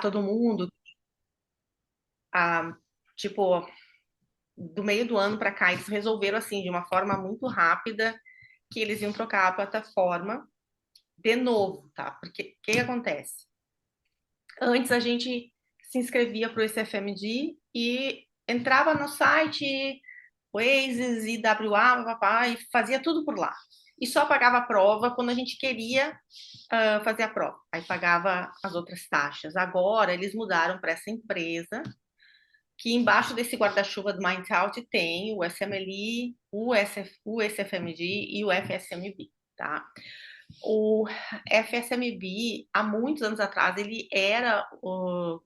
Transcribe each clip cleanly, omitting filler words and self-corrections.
todo mundo, a, tipo, do meio do ano para cá, eles resolveram, assim, de uma forma muito rápida, que eles iam trocar a plataforma de novo, tá? Porque o que acontece? Antes a gente se inscrevia para o SFMD e entrava no site Oasis, IWA, papá, e fazia tudo por lá. E só pagava a prova quando a gente queria fazer a prova. Aí pagava as outras taxas. Agora eles mudaram para essa empresa, que embaixo desse guarda-chuva do Mintout tem o SMLI, o SFMD e o FSMB, tá? O FSMB, há muitos anos atrás, ele era,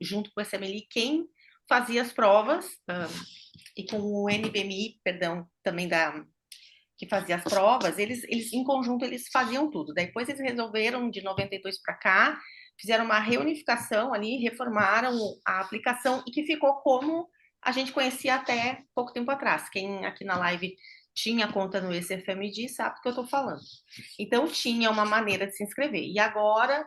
junto com o SMLI, quem fazia as provas, e com o NBMI, perdão, também que fazia as provas, eles em conjunto eles faziam tudo. Depois eles resolveram, de 92 para cá, fizeram uma reunificação ali, reformaram a aplicação e que ficou como a gente conhecia até pouco tempo atrás. Quem aqui na live tinha conta no ECFMD sabe do que eu estou falando. Então tinha uma maneira de se inscrever. E agora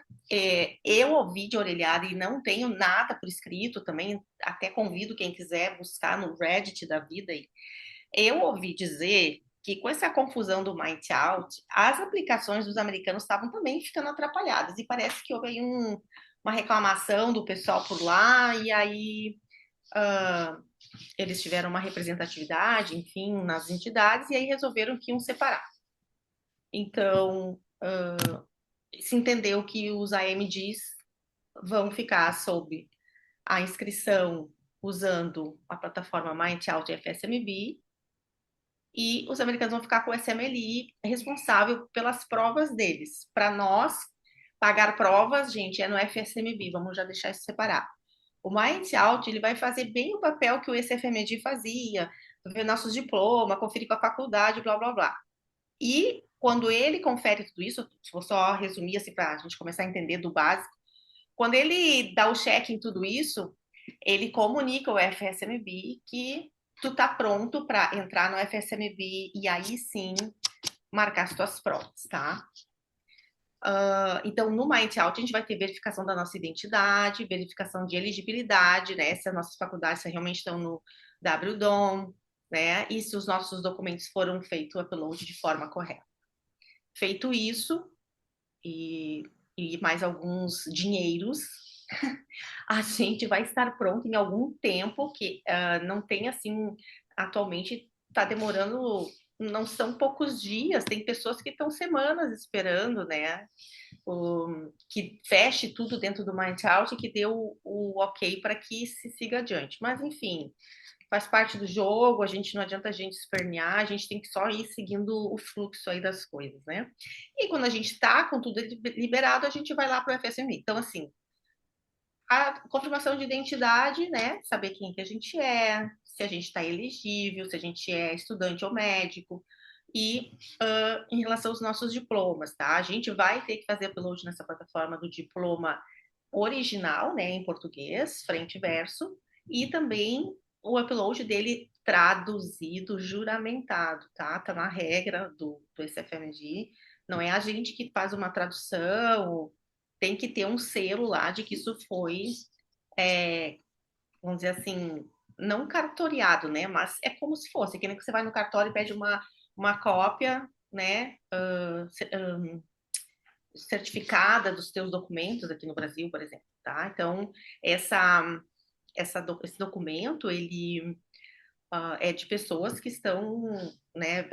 eu ouvi de orelhada e não tenho nada por escrito também, até convido quem quiser buscar no Reddit da vida. Eu ouvi dizer que com essa confusão do Mind Out, as aplicações dos americanos estavam também ficando atrapalhadas. E parece que houve aí uma reclamação do pessoal por lá, e aí uh, eles tiveram uma representatividade, enfim, nas entidades, e aí resolveram que iam separar. Então, se entendeu que os AMDs vão ficar sob a inscrição usando a plataforma Mind Out e FSMB, e os americanos vão ficar com o SMLI responsável pelas provas deles. Para nós, pagar provas, gente, é no FSMB, vamos já deixar isso separado. O Mind Out, ele vai fazer bem o papel que o SFMD fazia, ver nossos diplomas, conferir com a faculdade, blá, blá, blá. E quando ele confere tudo isso, vou só resumir assim para a gente começar a entender do básico, quando ele dá o check em tudo isso, ele comunica ao FSMB que tu tá pronto para entrar no FSMB e aí sim marcar as tuas provas, tá? Então, no Mind Out, a gente vai ter verificação da nossa identidade, verificação de elegibilidade, né? Se as nossas faculdades realmente estão no WDOM, né? E se os nossos documentos foram feitos o upload de forma correta. Feito isso, e, e mais alguns dinheiros, a gente vai estar pronto em algum tempo, que não tem assim, atualmente está demorando, não são poucos dias, tem pessoas que estão semanas esperando, né? Que feche tudo dentro do Mindout e que dê o ok para que se siga adiante. Mas, enfim, faz parte do jogo, a gente não adianta a gente espernear, a gente tem que só ir seguindo o fluxo aí das coisas, né? E quando a gente está com tudo liberado, a gente vai lá para o FSMI. Então, assim, a confirmação de identidade, né? Saber quem que a gente é, se a gente está elegível, se a gente é estudante ou médico. E em relação aos nossos diplomas, tá? A gente vai ter que fazer upload nessa plataforma do diploma original, né, em português, frente e verso, e também o upload dele traduzido, juramentado, tá? Tá na regra do SFMG. Não é a gente que faz uma tradução, tem que ter um selo lá de que isso foi, é, vamos dizer assim, não cartoriado, né? Mas é como se fosse, que nem que você vai no cartório e pede uma cópia, né? Certificada dos teus documentos aqui no Brasil, por exemplo, tá? Então, esse documento, ele é de pessoas que estão, né,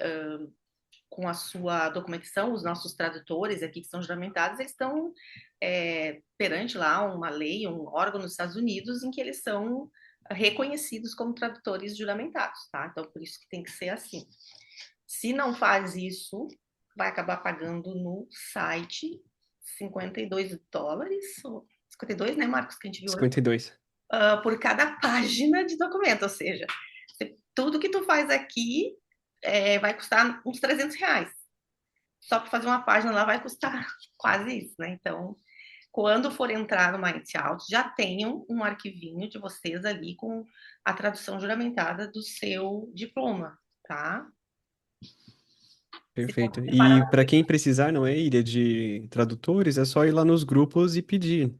com a sua documentação, os nossos tradutores aqui que são juramentados, eles estão perante lá uma lei, um órgão nos Estados Unidos em que eles são reconhecidos como tradutores juramentados, tá? Então, por isso que tem que ser assim. Se não faz isso, vai acabar pagando no site US$ 52, 52, né, Marcos, que a gente viu hoje, 52. por cada página de documento, ou seja, tudo que tu faz aqui vai custar uns R$ 300. Só para fazer uma página lá vai custar quase isso, né? Então, quando for entrar no Mindout, já tenham um arquivinho de vocês ali com a tradução juramentada do seu diploma, tá? Se for Perfeito. E preparar. para quem precisar, não é ilha de tradutores, é só ir lá nos grupos e pedir.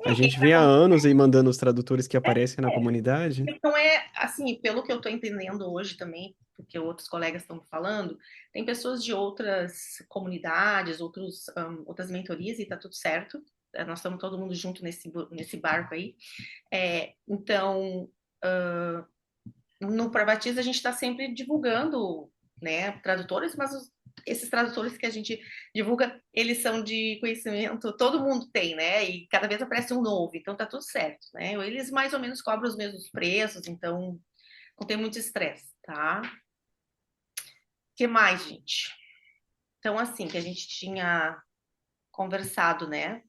A gente vem há anos aí mandando os tradutores que aparecem na comunidade. Então é assim, pelo que eu estou entendendo hoje também, porque outros colegas estão falando, tem pessoas de outras comunidades, outras mentorias e tá tudo certo. Nós estamos todo mundo junto nesse barco aí. Então, no Privatiza a gente está sempre divulgando, né, tradutores, mas esses tradutores que a gente divulga, eles são de conhecimento, todo mundo tem, né? E cada vez aparece um novo, então tá tudo certo, né? Eles mais ou menos cobram os mesmos preços, então não tem muito estresse, tá? O que mais, gente? Então, assim, que a gente tinha conversado, né?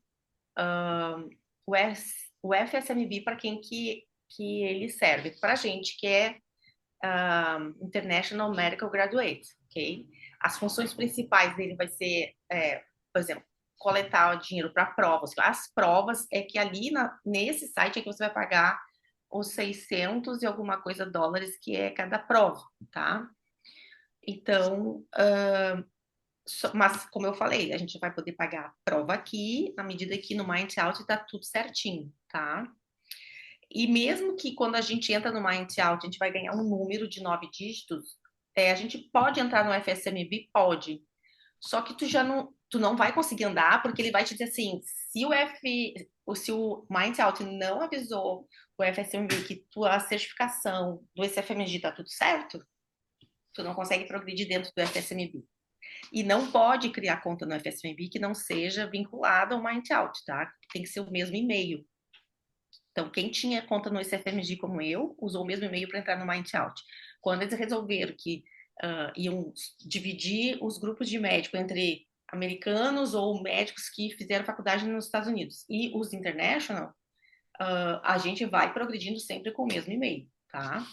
O FSMB, para quem que ele serve? Para gente que é International Medical Graduate, ok? As funções principais dele vai ser, por exemplo, coletar o dinheiro para provas. As provas é que ali nesse site é que você vai pagar os 600 e alguma coisa dólares que é cada prova, tá? Então, mas como eu falei, a gente vai poder pagar a prova aqui, na medida que no Mind Out está tudo certinho, tá? E mesmo que quando a gente entra no Mind Out, a gente vai ganhar um número de 9 dígitos, a gente pode entrar no FSMB? Pode. Só que tu não vai conseguir andar, porque ele vai te dizer assim, se o Mind Out não avisou o FSMB que tua certificação do SFMG tá tudo certo, tu não consegue progredir dentro do FSMB. E não pode criar conta no FSMB que não seja vinculada ao Mind Out, tá? Tem que ser o mesmo e-mail. Então, quem tinha conta no ICFMG como eu, usou o mesmo e-mail para entrar no MindOut. Quando eles resolveram que iam dividir os grupos de médico entre americanos ou médicos que fizeram faculdade nos Estados Unidos e os international, a gente vai progredindo sempre com o mesmo e-mail, tá?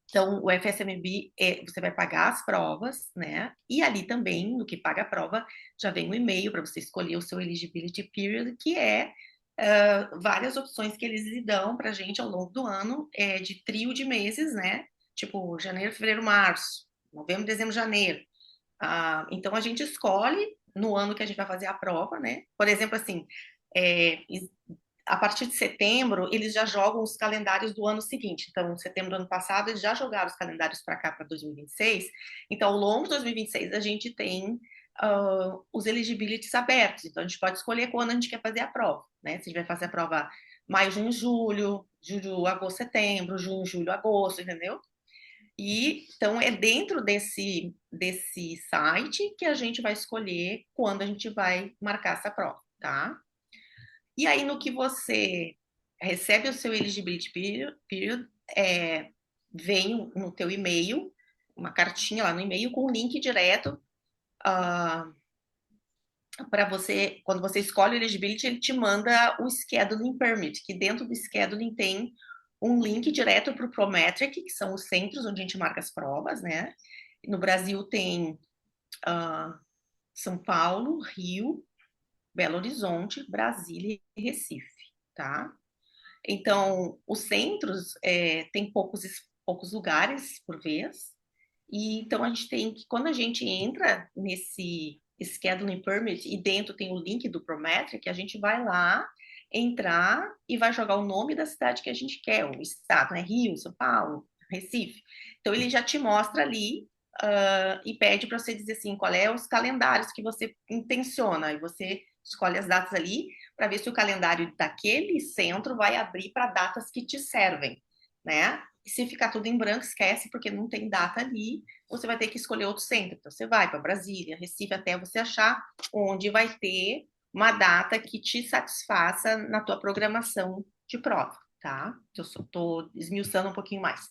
Então, o FSMB, você vai pagar as provas, né? E ali também, no que paga a prova, já vem um e-mail para você escolher o seu eligibility period, que é várias opções que eles lhe dão para a gente ao longo do ano, de trio de meses, né? Tipo, janeiro, fevereiro, março, novembro, dezembro, janeiro. Então, a gente escolhe no ano que a gente vai fazer a prova, né? Por exemplo, assim, é, a partir de setembro, eles já jogam os calendários do ano seguinte. Então, em setembro do ano passado, eles já jogaram os calendários para cá, para 2026. Então, ao longo de 2026, a gente tem os eligibilities abertos. Então, a gente pode escolher quando a gente quer fazer a prova, né? Se a gente vai fazer a prova maio, junho, julho, julho, agosto, setembro, junho, julho, agosto, entendeu? E então é dentro desse site que a gente vai escolher quando a gente vai marcar essa prova, tá? E aí, no que você recebe o seu eligibility period, vem no teu e-mail, uma cartinha lá no e-mail com um link direto para você, quando você escolhe o eligibility, ele te manda o scheduling permit, que dentro do scheduling tem um link direto para o Prometric, que são os centros onde a gente marca as provas, né? No Brasil tem São Paulo, Rio, Belo Horizonte, Brasília e Recife, tá? Então, os centros têm poucos lugares por vez, e então a gente tem que, quando a gente entra nesse scheduling permit e dentro tem o link do Prometric, a gente vai lá entrar e vai jogar o nome da cidade que a gente quer, o estado, né? Rio, São Paulo, Recife. Então ele já te mostra ali e pede para você dizer assim, qual é os calendários que você intenciona, e você escolhe as datas ali para ver se o calendário daquele centro vai abrir para datas que te servem, né? E se ficar tudo em branco, esquece, porque não tem data ali, você vai ter que escolher outro centro. Então, você vai para Brasília, Recife, até você achar onde vai ter uma data que te satisfaça na tua programação de prova, tá? Eu só estou esmiuçando um pouquinho mais.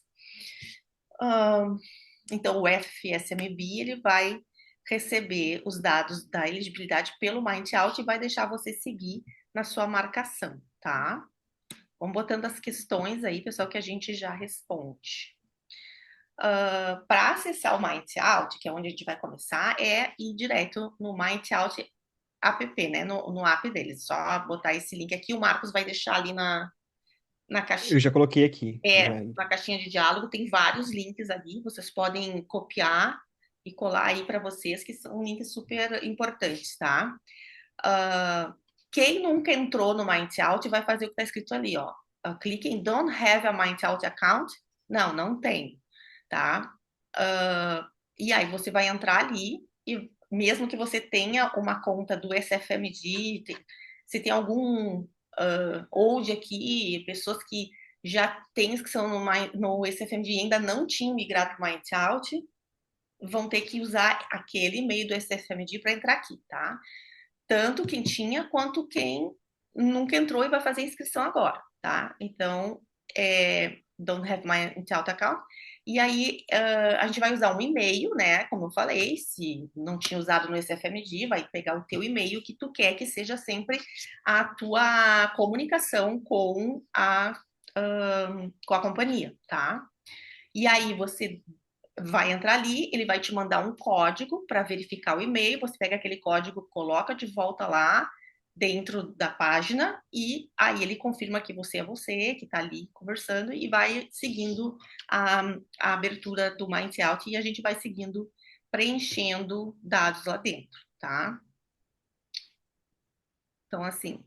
Então, o FSMB, ele vai receber os dados da elegibilidade pelo MindOut e vai deixar você seguir na sua marcação, tá? Vamos botando as questões aí, pessoal, que a gente já responde. Para acessar o MindOut, que é onde a gente vai começar, é ir direto no MindOut app, né? No app deles. Só botar esse link aqui, o Marcos vai deixar ali na Eu caixinha. já coloquei aqui. Já. Na caixinha de diálogo tem vários links ali, vocês podem copiar e colar aí para vocês, que são links super importantes, tá? Quem nunca entrou no Mind Out vai fazer o que está escrito ali, ó. Clique em Don't have a Mind Out account. Não, não tem, tá? Uh, e aí você vai entrar ali e mesmo que você tenha uma conta do SFMG, se tem algum old aqui, pessoas que já têm inscrição no SFMG e ainda não tinham migrado para o Mind Out, vão ter que usar aquele e-mail do SFMG para entrar aqui, tá? Tanto quem tinha quanto quem nunca entrou e vai fazer inscrição agora, tá? Então, don't have my Intel account. E aí, a gente vai usar um e-mail, né? Como eu falei, se não tinha usado no SFMG, vai pegar o teu e-mail que tu quer que seja sempre a tua comunicação com a companhia, tá? E aí você vai entrar ali, ele vai te mandar um código para verificar o e-mail, você pega aquele código, coloca de volta lá dentro da página e aí ele confirma que você é você, que está ali conversando e vai seguindo a abertura do Mind Out e a gente vai seguindo preenchendo dados lá dentro, tá? Então, assim,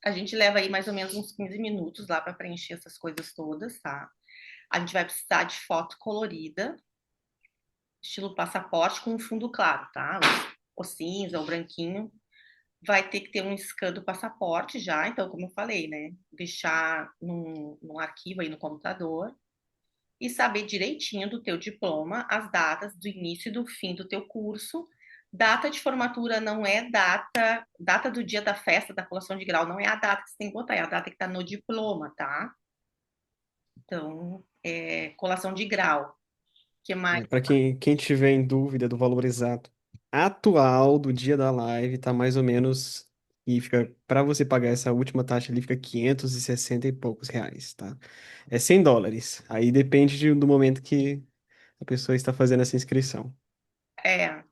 a gente leva aí mais ou menos uns 15 minutos lá para preencher essas coisas todas, tá? A gente vai precisar de foto colorida, estilo passaporte com um fundo claro, tá? O cinza, o branquinho. Vai ter que ter um scan do passaporte já, então, como eu falei, né? Deixar num arquivo aí no computador e saber direitinho do teu diploma, as datas do início e do fim do teu curso. Data de formatura não é data do dia da festa, da colação de grau, não é a data que você tem que botar, é a data que tá no diploma, tá? Então, colação de grau. Que mais? Para quem tiver em dúvida do valor exato atual do dia da live, tá mais ou menos. E fica, para você pagar essa última taxa ali, fica 560 e poucos reais, tá? É US$ 100. Aí depende do momento que a pessoa está fazendo essa inscrição. É,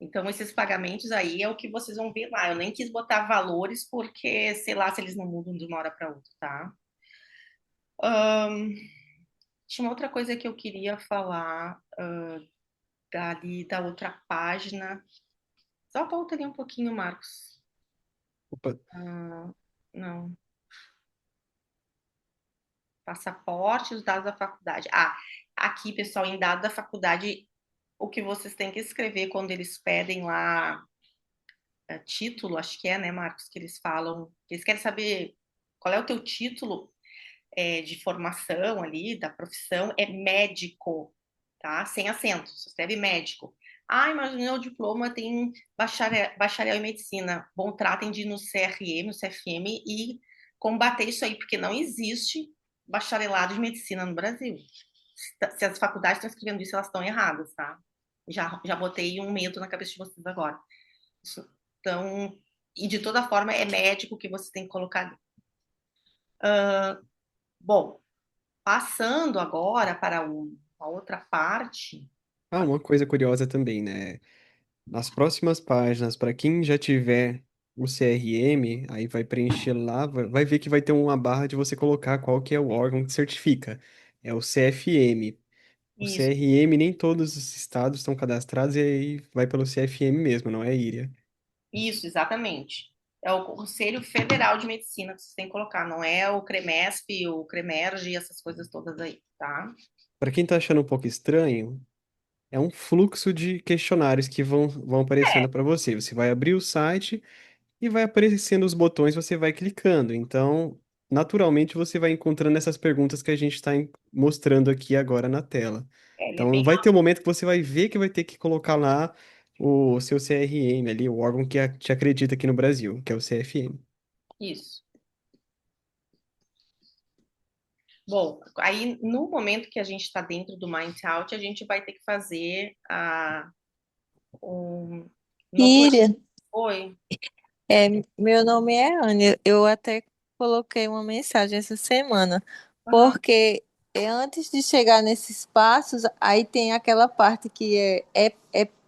então, esses pagamentos aí é o que vocês vão ver lá. Eu nem quis botar valores porque, sei lá, se eles não mudam de uma hora para outra, tá? Ahn, tinha uma outra coisa que eu queria falar dali da outra página. Só volta ali um pouquinho, Marcos. Opa, Ah, não, passaporte, os dados da faculdade. Ah, aqui, pessoal, em dados da faculdade, o que vocês têm que escrever quando eles pedem lá título, acho que é, né, Marcos, que eles falam, que eles querem saber qual é o teu título de formação ali, da profissão, é médico, tá? Sem acento, você escreve médico. Ah, mas o meu diploma tem bacharel em medicina. Bom, tratem de ir no CRM, no CFM e combater isso aí, porque não existe bacharelado de medicina no Brasil. Se as faculdades estão escrevendo isso, elas estão erradas, tá? Já botei um medo na cabeça de vocês agora. Então, e de toda forma, é médico que você tem que colocar ali. Bom, passando agora para a outra parte. uma coisa curiosa também, né? Nas próximas páginas, para quem já tiver o CRM, aí vai preencher lá, vai ver que vai ter uma barra de você colocar qual que é o órgão que certifica. É o CFM. O Isso, CRM, nem todos os estados estão cadastrados e aí vai pelo CFM mesmo, não é IRIA. isso, exatamente. É o Conselho Federal de Medicina que você tem que colocar, não é o CREMESP, o CREMERGE, essas coisas todas aí, tá? Para quem tá achando um pouco estranho, é um fluxo de questionários que vão aparecendo para você. Você vai abrir o site e vai aparecendo os botões, você vai clicando. Então, naturalmente, você vai encontrando essas perguntas que a gente está mostrando aqui agora na tela. Ele é Então, bem vai ter um momento que você vai ver que vai ter que colocar lá o seu CRM ali, o órgão que te acredita aqui no Brasil, que é o CFM. isso. Bom, aí no momento que a gente está dentro do Mind Out, a gente vai ter que fazer um notor... Íria, Oi. meu nome é Ania. Eu até coloquei uma mensagem essa semana, Aham. porque antes de chegar nesses passos, aí tem aquela parte que é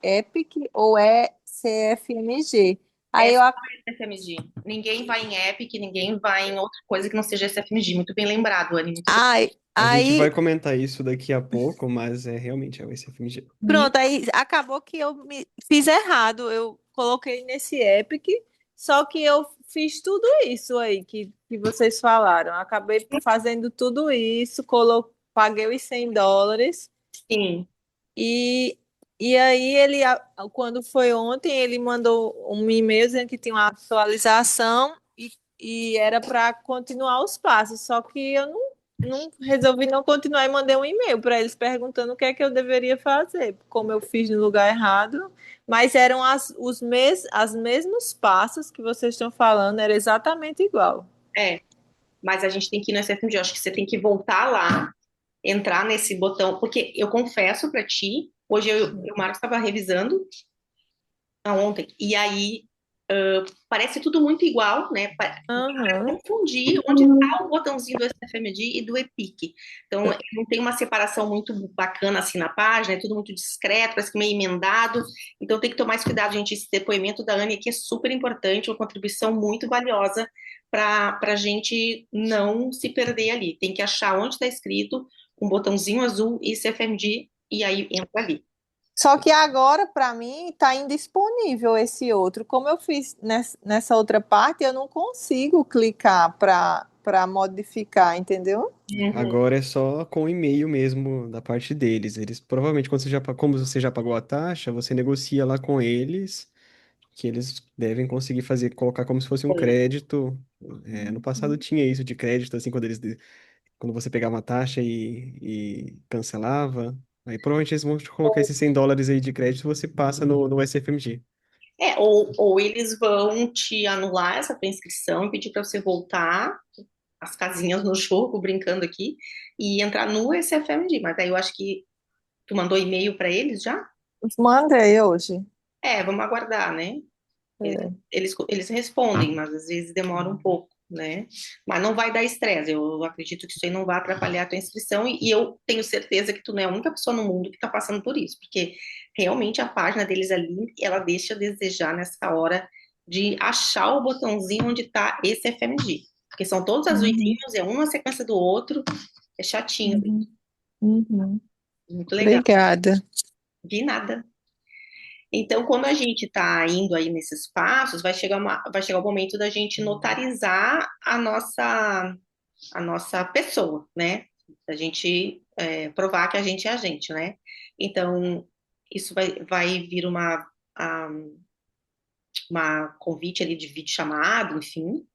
Epic ou é CFMG. Aí Essa eu, é SFMG. Ninguém vai em Epic, ninguém vai em outra coisa que não seja SFMG. Muito bem lembrado, Anne, muito bem. A gente Aí vai comentar isso daqui a pouco, mas realmente é o SFMG. E pronto, aí acabou que eu me fiz errado. Eu coloquei nesse Epic, só que eu fiz tudo isso aí que vocês falaram. Acabei fazendo tudo isso, paguei os US$ 100 sim, e, e aí quando foi ontem, ele mandou um e-mail dizendo que tinha uma atualização e era para continuar os passos. Só que eu não resolvi não continuar e mandei um e-mail para eles perguntando o que é que eu deveria fazer, como eu fiz no lugar errado, mas eram as mesmos passos que vocês estão falando, era exatamente igual. é. Mas a gente tem que ir no SFMG. Eu acho que você tem que voltar lá, entrar nesse botão, porque eu confesso pra ti, hoje o Marcos estava revisando ontem, e aí parece tudo muito igual, né? Aham. Confundir onde está o botãozinho do SFMD e do EPIC. Então, não tem uma separação muito bacana assim na página, é tudo muito discreto, parece que meio emendado. Então, tem que tomar esse cuidado, gente. Esse depoimento da Anne aqui é super importante, uma contribuição muito valiosa para a gente não se perder ali. Tem que achar onde está escrito um botãozinho azul e CFMD, e aí entra ali. Só que agora, para mim, está indisponível esse outro. Como eu fiz nessa outra parte, eu não consigo clicar para modificar, entendeu? Uhum. Agora é só com o e-mail mesmo da parte deles. Eles provavelmente, como você já pagou a taxa, você negocia lá com eles, que eles devem conseguir fazer, colocar como se fosse um crédito. No passado tinha isso de crédito, assim, quando você pegava a taxa e cancelava. Aí provavelmente eles vão te colocar esses US$ 100 aí de crédito, você passa no SFMG. Ou eles vão te anular essa tua inscrição e pedir para você voltar as casinhas no jogo, brincando aqui, e entrar no SFMD. Mas aí eu acho que tu mandou e-mail para eles já? Mandei hoje. Vamos aguardar, né? É. Eles respondem, mas às vezes demora um pouco, né? Mas não vai dar estresse. Eu acredito que isso aí não vai atrapalhar a tua inscrição e eu tenho certeza que tu não é a única pessoa no mundo que está passando por isso, porque realmente a página deles ali, ela deixa a desejar nessa hora de achar o botãozinho onde está esse FMG. Porque são todos Uhum, azuisinhos, é um na sequência do outro, é chatinho, uhum, uhum. muito legal. Obrigada. De nada. Então, quando a gente está indo aí nesses passos, vai chegar o momento da gente notarizar a nossa pessoa, né? A gente provar que a gente é a gente, né? Então, isso vai vir uma convite ali de vídeo chamado, enfim.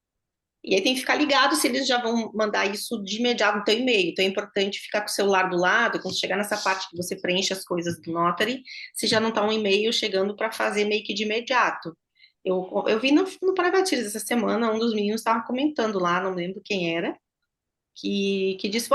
E aí tem que ficar ligado se eles já vão mandar isso de imediato no teu e-mail. Então é importante ficar com o celular do lado, quando chegar nessa parte que você preenche as coisas do Notary, se já não está um e-mail chegando para fazer meio que de imediato. Eu vi no Privatiers essa semana, um dos meninos estava comentando lá, não lembro quem era, que disse,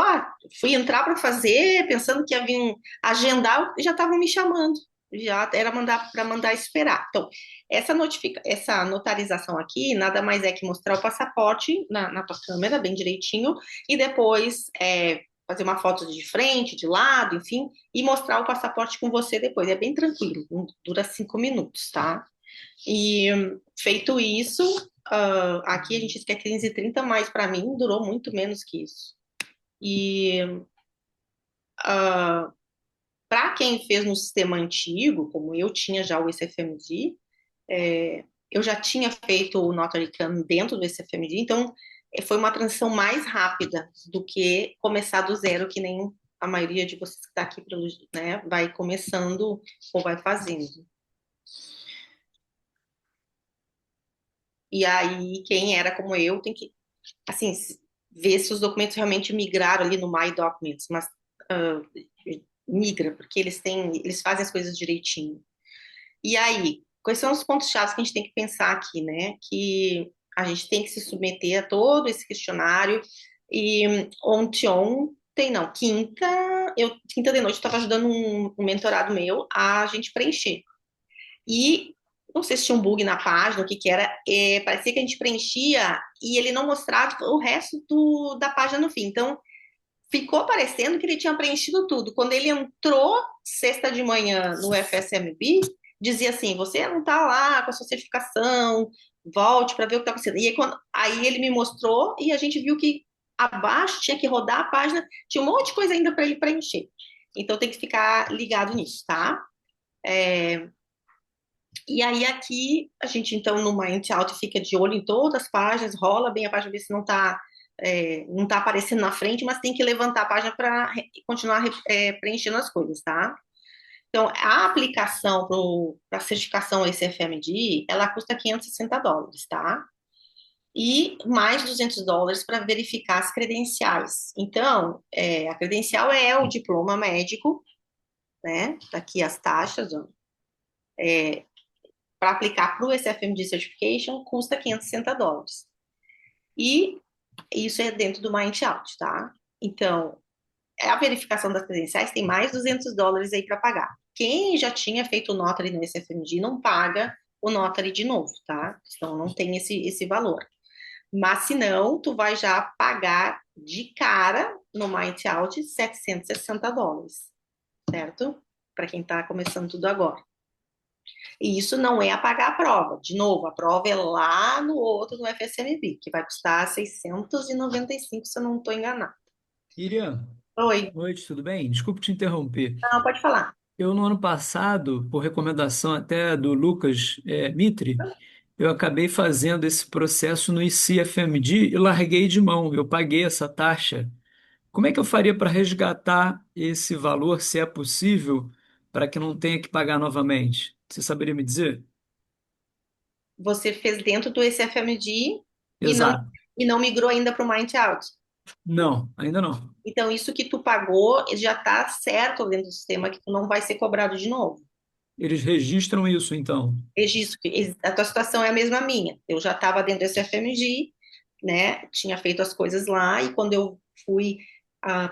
fui entrar para fazer, pensando que ia vir agendar, e já estavam me chamando. Já era para mandar esperar. Então, essa notarização aqui nada mais é que mostrar o passaporte na tua câmera, bem direitinho, e depois fazer uma foto de frente, de lado, enfim, e mostrar o passaporte com você depois. É bem tranquilo, dura 5 minutos, tá? E feito isso, aqui a gente quer 15h30, mas para mim durou muito menos que isso. E para quem fez no sistema antigo, como eu tinha já o SFMD, eu já tinha feito o Notary Cam dentro do SFMD, então foi uma transição mais rápida do que começar do zero, que nem a maioria de vocês que está aqui, né, vai começando ou vai fazendo. E aí, quem era como eu, tem que, assim, ver se os documentos realmente migraram ali no My Documents, mas ah, migra, porque eles fazem as coisas direitinho. E aí, quais são os pontos-chave que a gente tem que pensar aqui, né? Que a gente tem que se submeter a todo esse questionário. E ontem, não, quinta de noite, eu estava ajudando um mentorado meu a gente preencher. E não sei se tinha um bug na página, o que que era, parecia que a gente preenchia e ele não mostrava o resto da página no fim. Então, ficou parecendo que ele tinha preenchido tudo. Quando ele entrou sexta de manhã no FSMB, dizia assim: você não está lá com a sua certificação, volte para ver o que está acontecendo. E aí ele me mostrou e a gente viu que abaixo tinha que rodar a página, tinha um monte de coisa ainda para ele preencher. Então tem que ficar ligado nisso, tá? E aí aqui a gente então no Mind Out fica de olho em todas as páginas, rola bem a página, ver se não tá aparecendo na frente, mas tem que levantar a página para continuar preenchendo as coisas, tá? Então, a aplicação para a certificação ACFMD, ela custa US$ 560, tá? E mais US$ 200 para verificar as credenciais. Então, a credencial é o diploma médico, né? Tá aqui as taxas, ó. Para aplicar para o SFMD Certification, custa US$ 560. E isso é dentro do Mind Out, tá? Então, a verificação das credenciais tem mais US$ 200 aí para pagar. Quem já tinha feito o Notary no SFMD não paga o Notary de novo, tá? Então não tem esse valor. Mas se não, tu vai já pagar de cara no Mind Out US$ 760, certo? Para quem está começando tudo agora. E isso não é a pagar a prova. De novo, a prova é lá no outro, no FSMB, que vai custar 695, se eu não estou enganada. Irian, Oi, boa noite, tudo bem? Desculpe te interromper. não, pode falar. Eu, no ano passado, por recomendação até do Lucas Mitri, eu acabei fazendo esse processo no ICFMD e larguei de mão. Eu paguei essa taxa. Como é que eu faria para resgatar esse valor, se é possível, para que não tenha que pagar novamente? Você saberia me dizer? Você fez dentro do ECFMD e não, Exato. e não migrou ainda para o Mind Out. Não, ainda não. Então, isso que tu pagou já está certo dentro do sistema, que tu não vai ser cobrado de novo. Eles registram isso, então. Registro, a tua situação é a mesma minha. Eu já estava dentro do SFMG, né? Tinha feito as coisas lá, e quando eu fui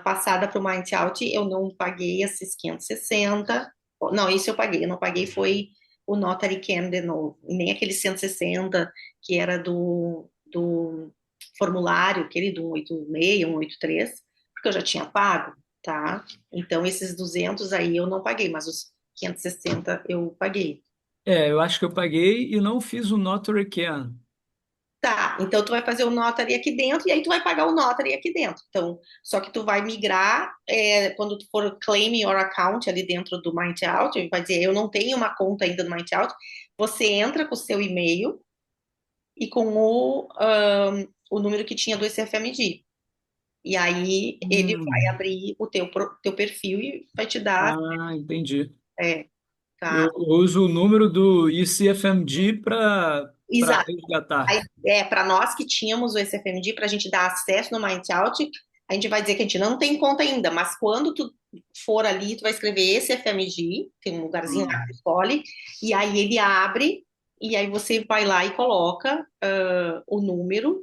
passada para o Mind Out, eu não paguei esses 560. Não, isso eu paguei. Eu não paguei foi o Notary Cam de novo. E nem aquele 160 que era do formulário, aquele do 186, 183, porque eu já tinha pago, tá? Então, esses 200 aí eu não paguei, mas os 560 eu paguei. Eu acho que eu paguei e não fiz o Notary Can. Tá, então tu vai fazer o notary aqui dentro e aí tu vai pagar o notary aqui dentro. Então, só que tu vai migrar, quando tu for claim your account ali dentro do Mind Out, vai dizer, eu não tenho uma conta ainda do Mind Out, você entra com o seu e-mail e com o número que tinha do ECFMD. E aí ele vai Hum. abrir o teu perfil e vai te dar, Ah, entendi. tá? Eu uso o número do ICFMD para Exato. Aí, resgatar. para nós que tínhamos o SFMD, para a gente dar acesso no Mind Out, a gente vai dizer que a gente não tem conta ainda, mas quando tu for ali, tu vai escrever SFMD, tem um lugarzinho lá que tu escolhe, e aí ele abre, e aí você vai lá e coloca o número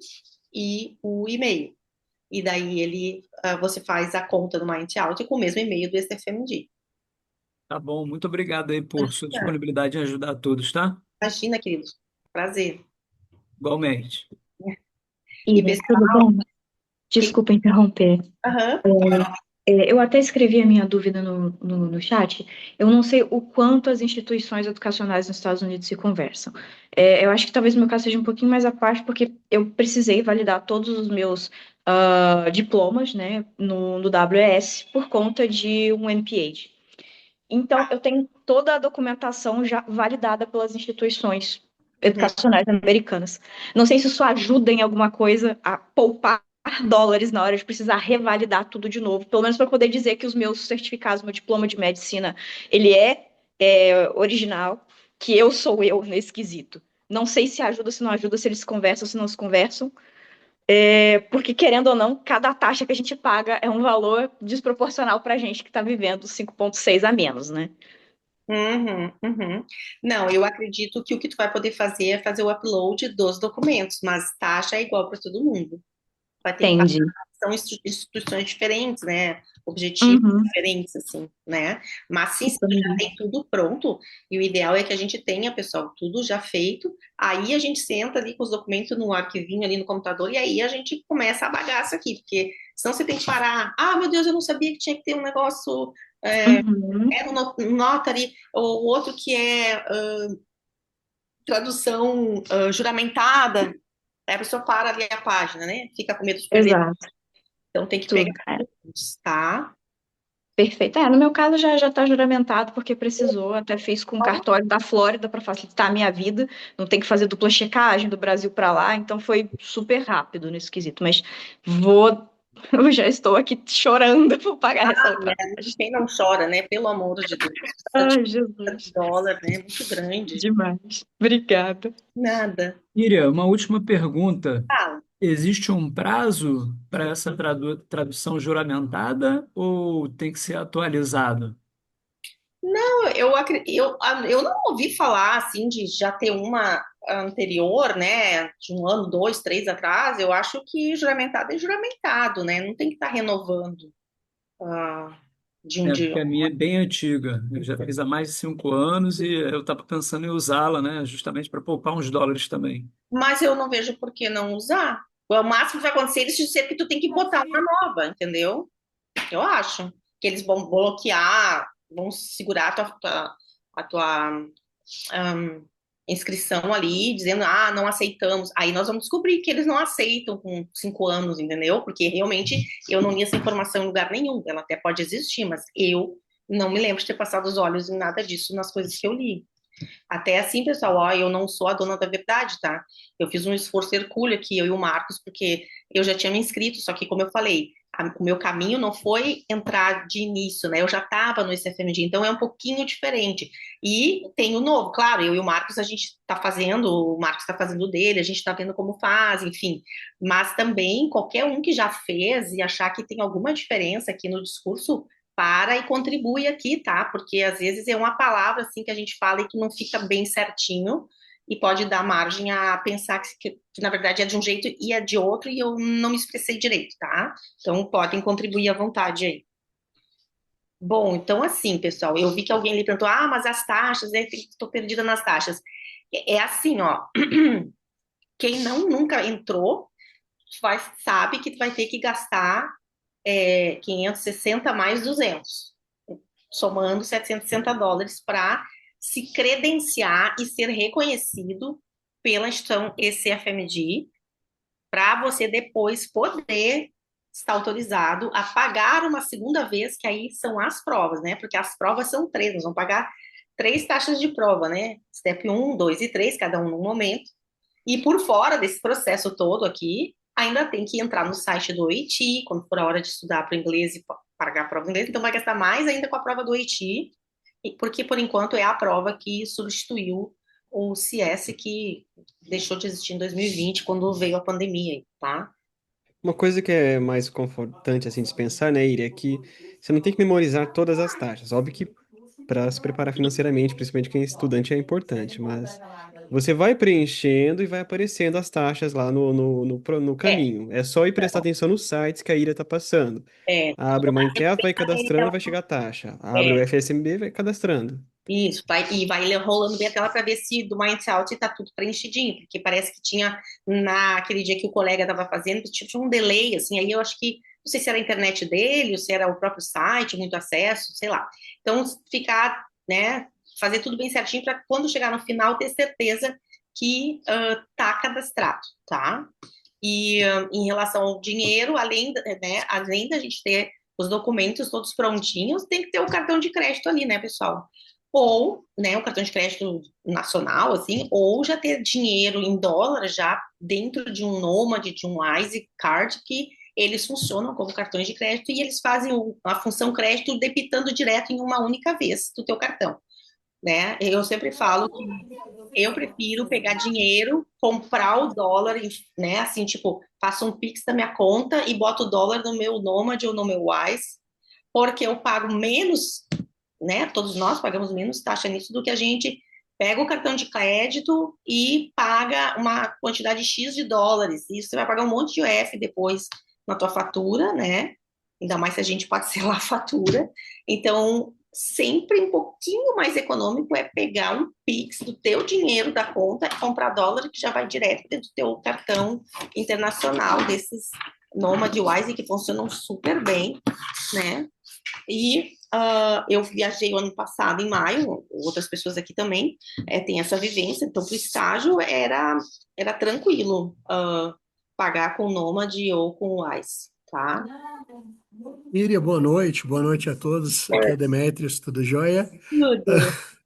e o e-mail. E daí você faz a conta do Mind Out com o mesmo e-mail do SFMD. Tá bom, muito obrigado aí por sua disponibilidade em ajudar a todos, tá? Imagina, querido. Prazer. Igualmente. E Ira, tudo pessoal, bom? Desculpa interromper. aham. Eu até escrevi a minha dúvida no chat. Eu não sei o quanto as instituições educacionais nos Estados Unidos se conversam. Eu acho que talvez o meu caso seja um pouquinho mais à parte, porque eu precisei validar todos os meus diplomas, né, no WES por conta de um MPH. Então, eu tenho toda a documentação já validada pelas instituições Uhum. educacionais americanas. Não sei se isso ajuda em alguma coisa a poupar dólares na hora de precisar revalidar tudo de novo, pelo menos para poder dizer que os meus certificados, meu diploma de medicina, ele é original, que eu sou eu nesse quesito. Não sei se ajuda, se não ajuda, se eles se conversam, se não se conversam. Porque, querendo ou não, cada taxa que a gente paga é um valor desproporcional para a gente que está vivendo 5,6 a menos, né? Uhum, uhum. Não, eu acredito que o que tu vai poder fazer é fazer o upload dos documentos, mas taxa é igual para todo mundo. Vai ter que pagar, Entendi. são instituições diferentes, né? Objetivos Uhum, diferentes, assim, né? Mas sim, se tu já entendi. tem tudo pronto, e o ideal é que a gente tenha, pessoal, tudo já feito, aí a gente senta ali com os documentos no arquivinho ali no computador, e aí a gente começa a bagaça aqui, porque senão você tem que parar. Ah, meu Deus, eu não sabia que tinha que ter um negócio. Uhum, No Notary, ou outro que é tradução juramentada, aí a pessoa para ali a página, né? Fica com medo de perder. exato. Então tem que Tudo. pegar juntos, tá? Perfeito. No meu caso já está juramentado, porque precisou, até fiz com o cartório da Flórida para facilitar a minha vida, não tem que fazer dupla checagem do Brasil para lá, então foi super rápido nesse quesito, mas vou, eu já estou aqui chorando por pagar essa outra taxa. Quem não chora, né? Pelo amor de Deus. Ai, De Jesus, dólar, né? Muito grande. demais. Obrigada. Nada. Miriam, uma última pergunta. Fala. Existe um prazo para essa tradução juramentada ou tem que ser atualizado? Eu não ouvi falar assim de já ter uma anterior, né? De um ano, dois, três atrás. Eu acho que juramentado é juramentado, né? Não tem que estar renovando de um É, dia. porque a minha é bem antiga. Eu já fiz há mais de 5 anos e eu estava pensando em usá-la, né? Justamente para poupar uns dólares também. Mas eu não vejo por que não usar. O máximo que vai acontecer é eles dizer que tu tem que botar uma nova, entendeu? Eu acho que eles vão bloquear, vão segurar a tua inscrição ali, dizendo, não aceitamos. Aí nós vamos descobrir que eles não aceitam com 5 anos, entendeu? Porque realmente eu não li essa informação em lugar nenhum. Ela até pode existir, mas eu não me lembro de ter passado os olhos em nada disso nas coisas que eu li. Até assim, pessoal, eu não sou a dona da verdade, tá? Eu fiz um esforço hercúleo aqui, eu e o Marcos, porque eu já tinha me inscrito, só que, como eu falei, o meu caminho não foi entrar de início, né? Eu já estava no ICFMG, então é um pouquinho diferente. E tem o novo, claro, eu e o Marcos, a gente está fazendo, o Marcos está fazendo o dele, a gente está vendo como faz, enfim. Mas também, qualquer um que já fez e achar que tem alguma diferença aqui no discurso, para e contribui aqui, tá? Porque às vezes é uma palavra assim que a gente fala e que não fica bem certinho e pode dar margem a pensar que na verdade é de um jeito e é de outro e eu não me expressei direito, tá? Então podem contribuir à vontade aí. Bom, então assim, pessoal, eu vi que alguém lhe perguntou, mas as taxas, estou perdida nas taxas. É assim, ó, quem nunca entrou sabe que vai ter que gastar 560 mais 200, somando US$ 760 para se credenciar e ser reconhecido pela instituição ECFMG, para você depois poder estar autorizado a pagar uma segunda vez, que aí são as provas, né? Porque as provas são três, nós vamos pagar 3 taxas de prova, né? Step 1, 2 e 3, cada um num momento. E por fora desse processo todo aqui, ainda tem que entrar no site do OIT, quando for a hora de estudar para o inglês e pagar a prova em inglês, então vai gastar mais ainda com a prova do OIT, porque por enquanto é a prova que substituiu o CS que deixou de existir em 2020, quando veio a pandemia, tá? Uma coisa que é mais confortante assim de se pensar, né, Iri, é que você não tem que memorizar todas as taxas. Óbvio que para se preparar financeiramente, principalmente quem é estudante, é importante, mas você vai preenchendo e vai aparecendo as taxas lá no É, caminho. É só ir prestar atenção nos sites que a Ira está passando. é, Abre uma inquérito, vai cadastrando, vai chegar a taxa. Abre o é. FSMB, vai cadastrando. Isso, vai rolando bem a tela para ver se do Minds Out está tudo preenchidinho, porque parece que tinha naquele dia que o colega estava fazendo, tinha um delay, assim, aí eu acho que, não sei se era a internet dele, ou se era o próprio site, muito acesso, sei lá. Então, ficar, né, fazer tudo bem certinho para quando chegar no final ter certeza que tá cadastrado, tá? E em relação ao dinheiro, além da gente ter os documentos todos prontinhos, tem que ter o cartão de crédito ali, né, pessoal? Ou, né, o cartão de crédito nacional, assim, ou já ter dinheiro em dólar já dentro de um Nomad, de um Wise Card, que eles funcionam como cartões de crédito e eles fazem a função crédito debitando direto em uma única vez do teu cartão, né? Eu sempre falo que eu prefiro pegar dinheiro, comprar o dólar, né? Assim, tipo, faço um Pix da minha conta e boto o dólar no meu Nomad ou no meu Wise, porque eu pago menos, né? Todos nós pagamos menos taxa nisso do que a gente pega o cartão de crédito e paga uma quantidade X de dólares. Isso você vai pagar um monte de UF depois na tua fatura, né? Ainda mais se a gente parcelar a fatura. Então, sempre um pouquinho mais econômico é pegar um Pix do teu dinheiro da conta e comprar dólar que já vai direto dentro do teu cartão internacional desses Nomad Wise que funcionam super bem, né? E eu viajei o ano passado, em maio, outras pessoas aqui também têm essa vivência, então para o estágio era tranquilo pagar com o Nomad ou com o Wise, tá? Íria, boa noite a todos. Aqui é Demetrios, tudo jóia? Tudo.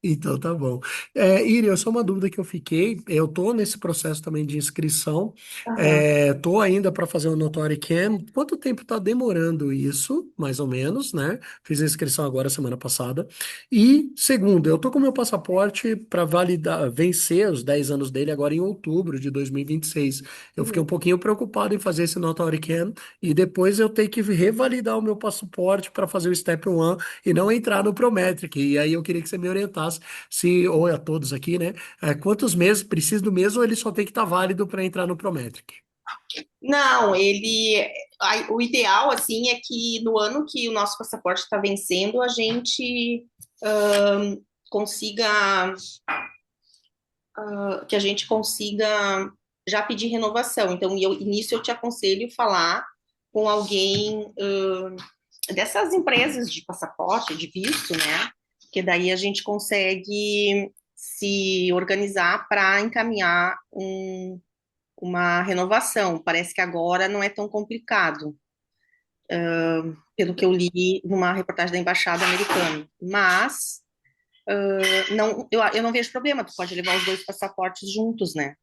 Então tá bom. Íria, só uma dúvida que eu fiquei. Eu tô nesse processo também de inscrição. Aham. Tô ainda para fazer o Notori Cam. Quanto tempo tá demorando isso, mais ou menos, né? Fiz a inscrição agora semana passada. E segundo, eu tô com meu passaporte para validar, vencer os 10 anos dele agora em outubro de 2026. Eu fiquei um pouquinho preocupado em fazer esse Notori Cam e depois eu tenho que revalidar o meu passaporte para fazer o Step 1 e não entrar no Prometric. E aí eu queria que você me orientasse se, ou a todos aqui, né? Quantos meses precisa do mesmo ou ele só tem que estar válido para entrar no Prometric? Não, o ideal, assim, é que no ano que o nosso passaporte está vencendo, a gente consiga, que a gente consiga já pedir renovação. Então, nisso eu te aconselho falar com alguém dessas empresas de passaporte, de visto, né? Que daí a gente consegue se organizar para encaminhar uma renovação. Parece que agora não é tão complicado, pelo que eu li numa reportagem da Embaixada Americana. Mas não, eu não vejo problema, tu pode levar os dois passaportes juntos, né?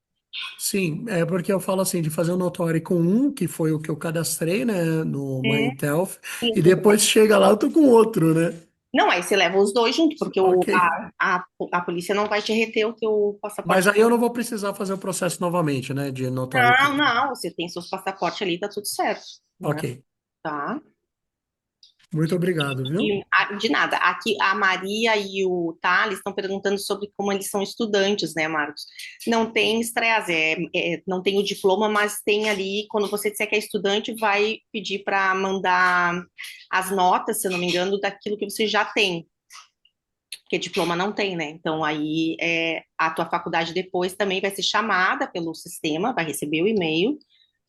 Sim, é porque eu falo assim, de fazer o Notori com um, que foi o que eu cadastrei, né, no É, MyHealth, e isso. depois chega lá, eu tô com outro, né? Não, aí você leva os dois juntos, porque Ok. a polícia não vai te reter o teu passaporte. Mas aí eu não vou precisar fazer o processo novamente, né, de Notori Não, Cam. não, você tem seus passaportes ali, tá tudo certo, né? Ok. Tá? Muito obrigado, viu? De nada. Aqui a Maria e o Thales estão perguntando sobre como eles são estudantes, né, Marcos? Não tem estresse, não tem o diploma, mas tem ali, quando você disser que é estudante, vai pedir para mandar as notas, se eu não me engano, daquilo que você já tem, porque diploma não tem, né? Então aí a tua faculdade depois também vai ser chamada pelo sistema, vai receber o e-mail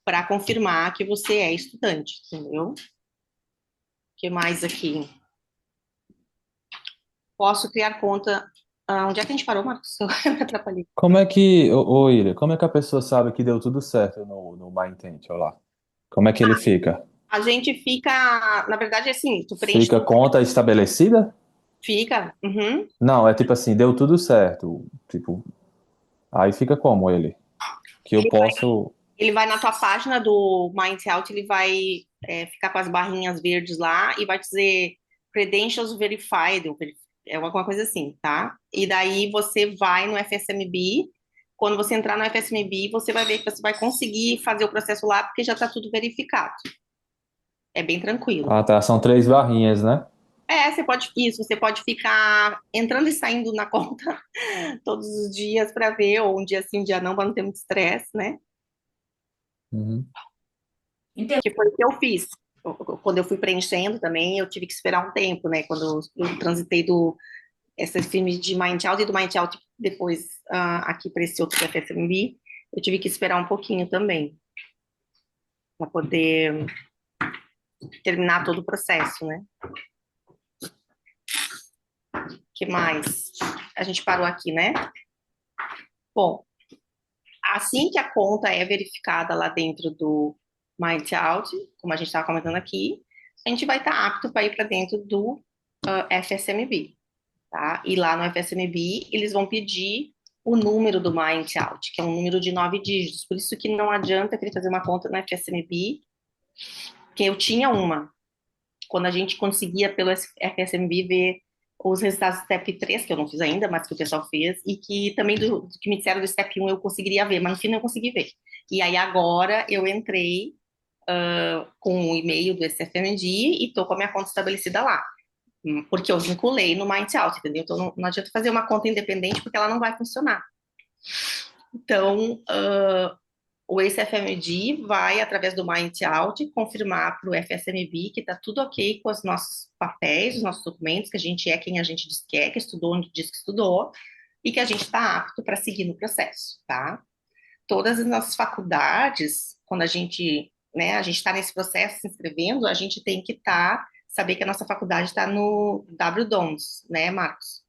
para confirmar que você é estudante, entendeu? O que mais aqui? Posso criar conta. Onde é que a gente parou, Marcos? Eu me atrapalhei. Como é que, ô Ira, como é que a pessoa sabe que deu tudo certo no My Intent, olha lá? Como é que ele fica? A gente fica, na verdade, assim, tu preenche Fica tudo, conta estabelecida? fica. Uhum. Não, é tipo assim, deu tudo certo. Tipo, aí fica como ele? Que eu Ele, posso. ele vai na tua página do Mind Health, ele vai ficar com as barrinhas verdes lá e vai dizer Credentials Verified, alguma coisa assim, tá? E daí você vai no FSMB. Quando você entrar no FSMB, você vai ver que você vai conseguir fazer o processo lá, porque já está tudo verificado. É bem tranquilo. Ah, tá, são três barrinhas, né? Você pode ficar entrando e saindo na conta todos os dias para ver, ou um dia sim, um dia não, para não ter muito estresse, né? Uhum. Que foi o que eu fiz. Quando eu fui preenchendo também, eu tive que esperar um tempo, né? Quando eu transitei esses filmes de Mind Out e do Mind Out depois aqui para esse outro FFMB, eu tive que esperar um pouquinho também, para poder terminar todo o processo, né? Que mais? A gente parou aqui, né? Bom, assim que a conta é verificada lá dentro do Mind Out, como a gente estava comentando aqui, a gente vai estar apto para ir para dentro do FSMB, tá? E lá no FSMB, eles vão pedir o número do Mind Out, que é um número de 9 dígitos. Por isso que não adianta querer fazer uma conta no FSMB, que eu tinha uma. Quando a gente conseguia pelo FSMB ver os resultados do Step 3, que eu não fiz ainda, mas que o pessoal fez, e que também do que me disseram do Step 1 eu conseguiria ver, mas no fim não consegui ver. E aí agora eu entrei com o e-mail do SFMD e estou com a minha conta estabelecida lá. Porque eu vinculei no Mind Out, entendeu? Então não adianta fazer uma conta independente porque ela não vai funcionar. Então, o ex-FMD vai, através do Mind Out, confirmar para o FSMB que está tudo ok com os nossos papéis, os nossos documentos, que a gente é quem a gente diz que é, que estudou onde diz que estudou, e que a gente está apto para seguir no processo, tá? Todas as nossas faculdades, quando né, a gente está nesse processo se inscrevendo, a gente tem que saber que a nossa faculdade está no WDOMS, né, Marcos?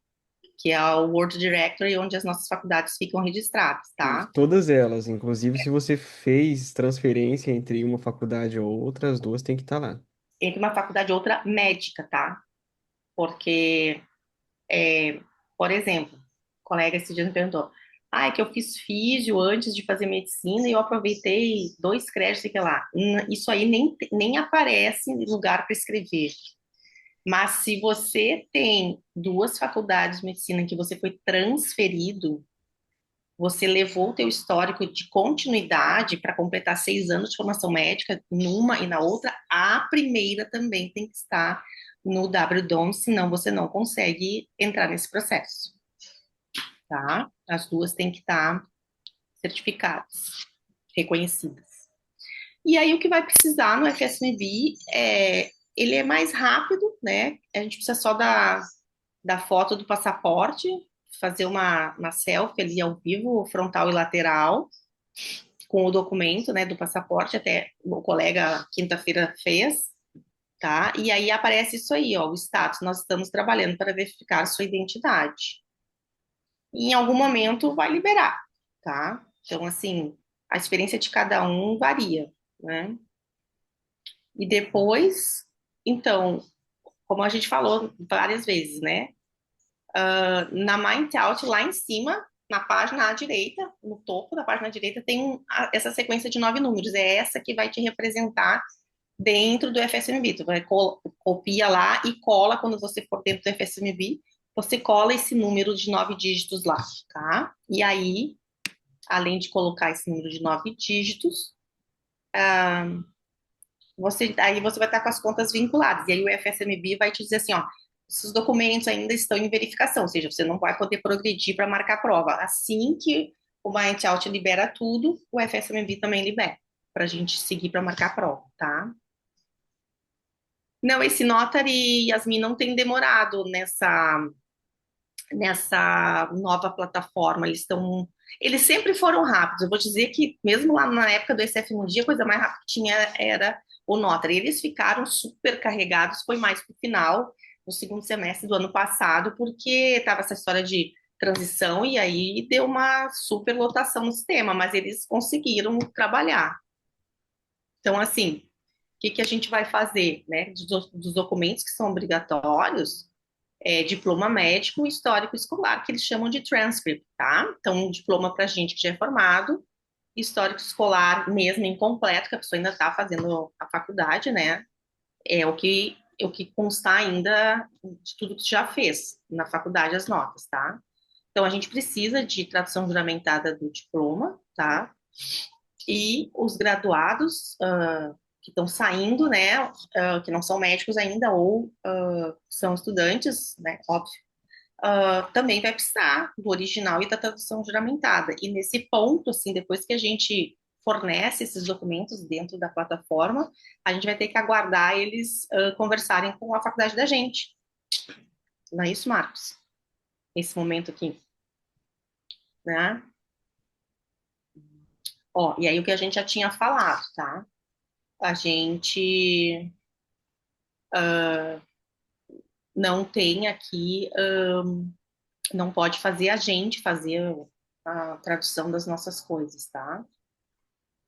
que é o World Directory, onde as nossas faculdades ficam registradas, Isso, tá? todas elas, inclusive se você fez transferência entre uma faculdade ou outra, as duas tem que estar lá. Entre uma faculdade e outra médica, tá? Porque, por exemplo, o colega esse dia me perguntou, é que eu fiz físio antes de fazer medicina e eu aproveitei 2 créditos, sei que lá. Isso aí nem aparece em lugar para escrever. Mas se você tem 2 faculdades de medicina em que você foi transferido, você levou o teu histórico de continuidade para completar 6 anos de formação médica numa e na outra, a primeira também tem que estar no WDOM, senão você não consegue entrar nesse processo, tá? As duas têm que estar certificadas, reconhecidas. E aí o que vai precisar no FSMB ele é mais rápido, né? A gente precisa só da foto do passaporte, fazer uma selfie ali ao vivo, frontal e lateral, com o documento, né, do passaporte, até o colega quinta-feira fez, tá? E aí aparece isso aí, ó, o status, nós estamos trabalhando para verificar sua identidade. E em algum momento vai liberar, tá? Então, assim, a experiência de cada um varia, né? E depois, então, como a gente falou várias vezes, né? Na Mindout, lá em cima, na página à direita, no topo da página à direita, tem essa sequência de 9 números. É essa que vai te representar dentro do FSMB. Tu vai copia lá e cola quando você for dentro do FSMB. Você cola esse número de 9 dígitos lá, tá? E aí, além de colocar esse número de 9 dígitos, aí você vai estar com as contas vinculadas. E aí o FSMB vai te dizer assim, ó, esses documentos ainda estão em verificação, ou seja, você não vai poder progredir para marcar a prova. Assim que o MindOut libera tudo, o FSMB também libera, para a gente seguir para marcar a prova, tá? Não, esse Notary, Yasmin, não tem demorado nessa nova plataforma. Eles sempre foram rápidos. Eu vou dizer que mesmo lá na época do SF Mundi, a coisa mais rápida que tinha era o Notary. Eles ficaram super carregados, foi mais pro final, no segundo semestre do ano passado, porque estava essa história de transição e aí deu uma super lotação no sistema, mas eles conseguiram trabalhar. Então, assim, o que a gente vai fazer, né? Dos documentos que são obrigatórios, diploma médico e histórico escolar, que eles chamam de transcript, tá? Então, um diploma para gente que já é formado, histórico escolar mesmo incompleto, que a pessoa ainda está fazendo a faculdade, né? É o que constar ainda de tudo que já fez na faculdade, as notas, tá? Então, a gente precisa de tradução juramentada do diploma, tá? E os graduados que estão saindo, né, que não são médicos ainda ou são estudantes, né, óbvio, também vai precisar do original e da tradução juramentada. E nesse ponto, assim, depois que a gente fornece esses documentos dentro da plataforma, a gente vai ter que aguardar eles conversarem com a faculdade da gente. Não é isso, Marcos? Esse momento aqui, né? Ó, e aí o que a gente já tinha falado, tá? A gente não tem aqui, não pode fazer a gente fazer a tradução das nossas coisas, tá?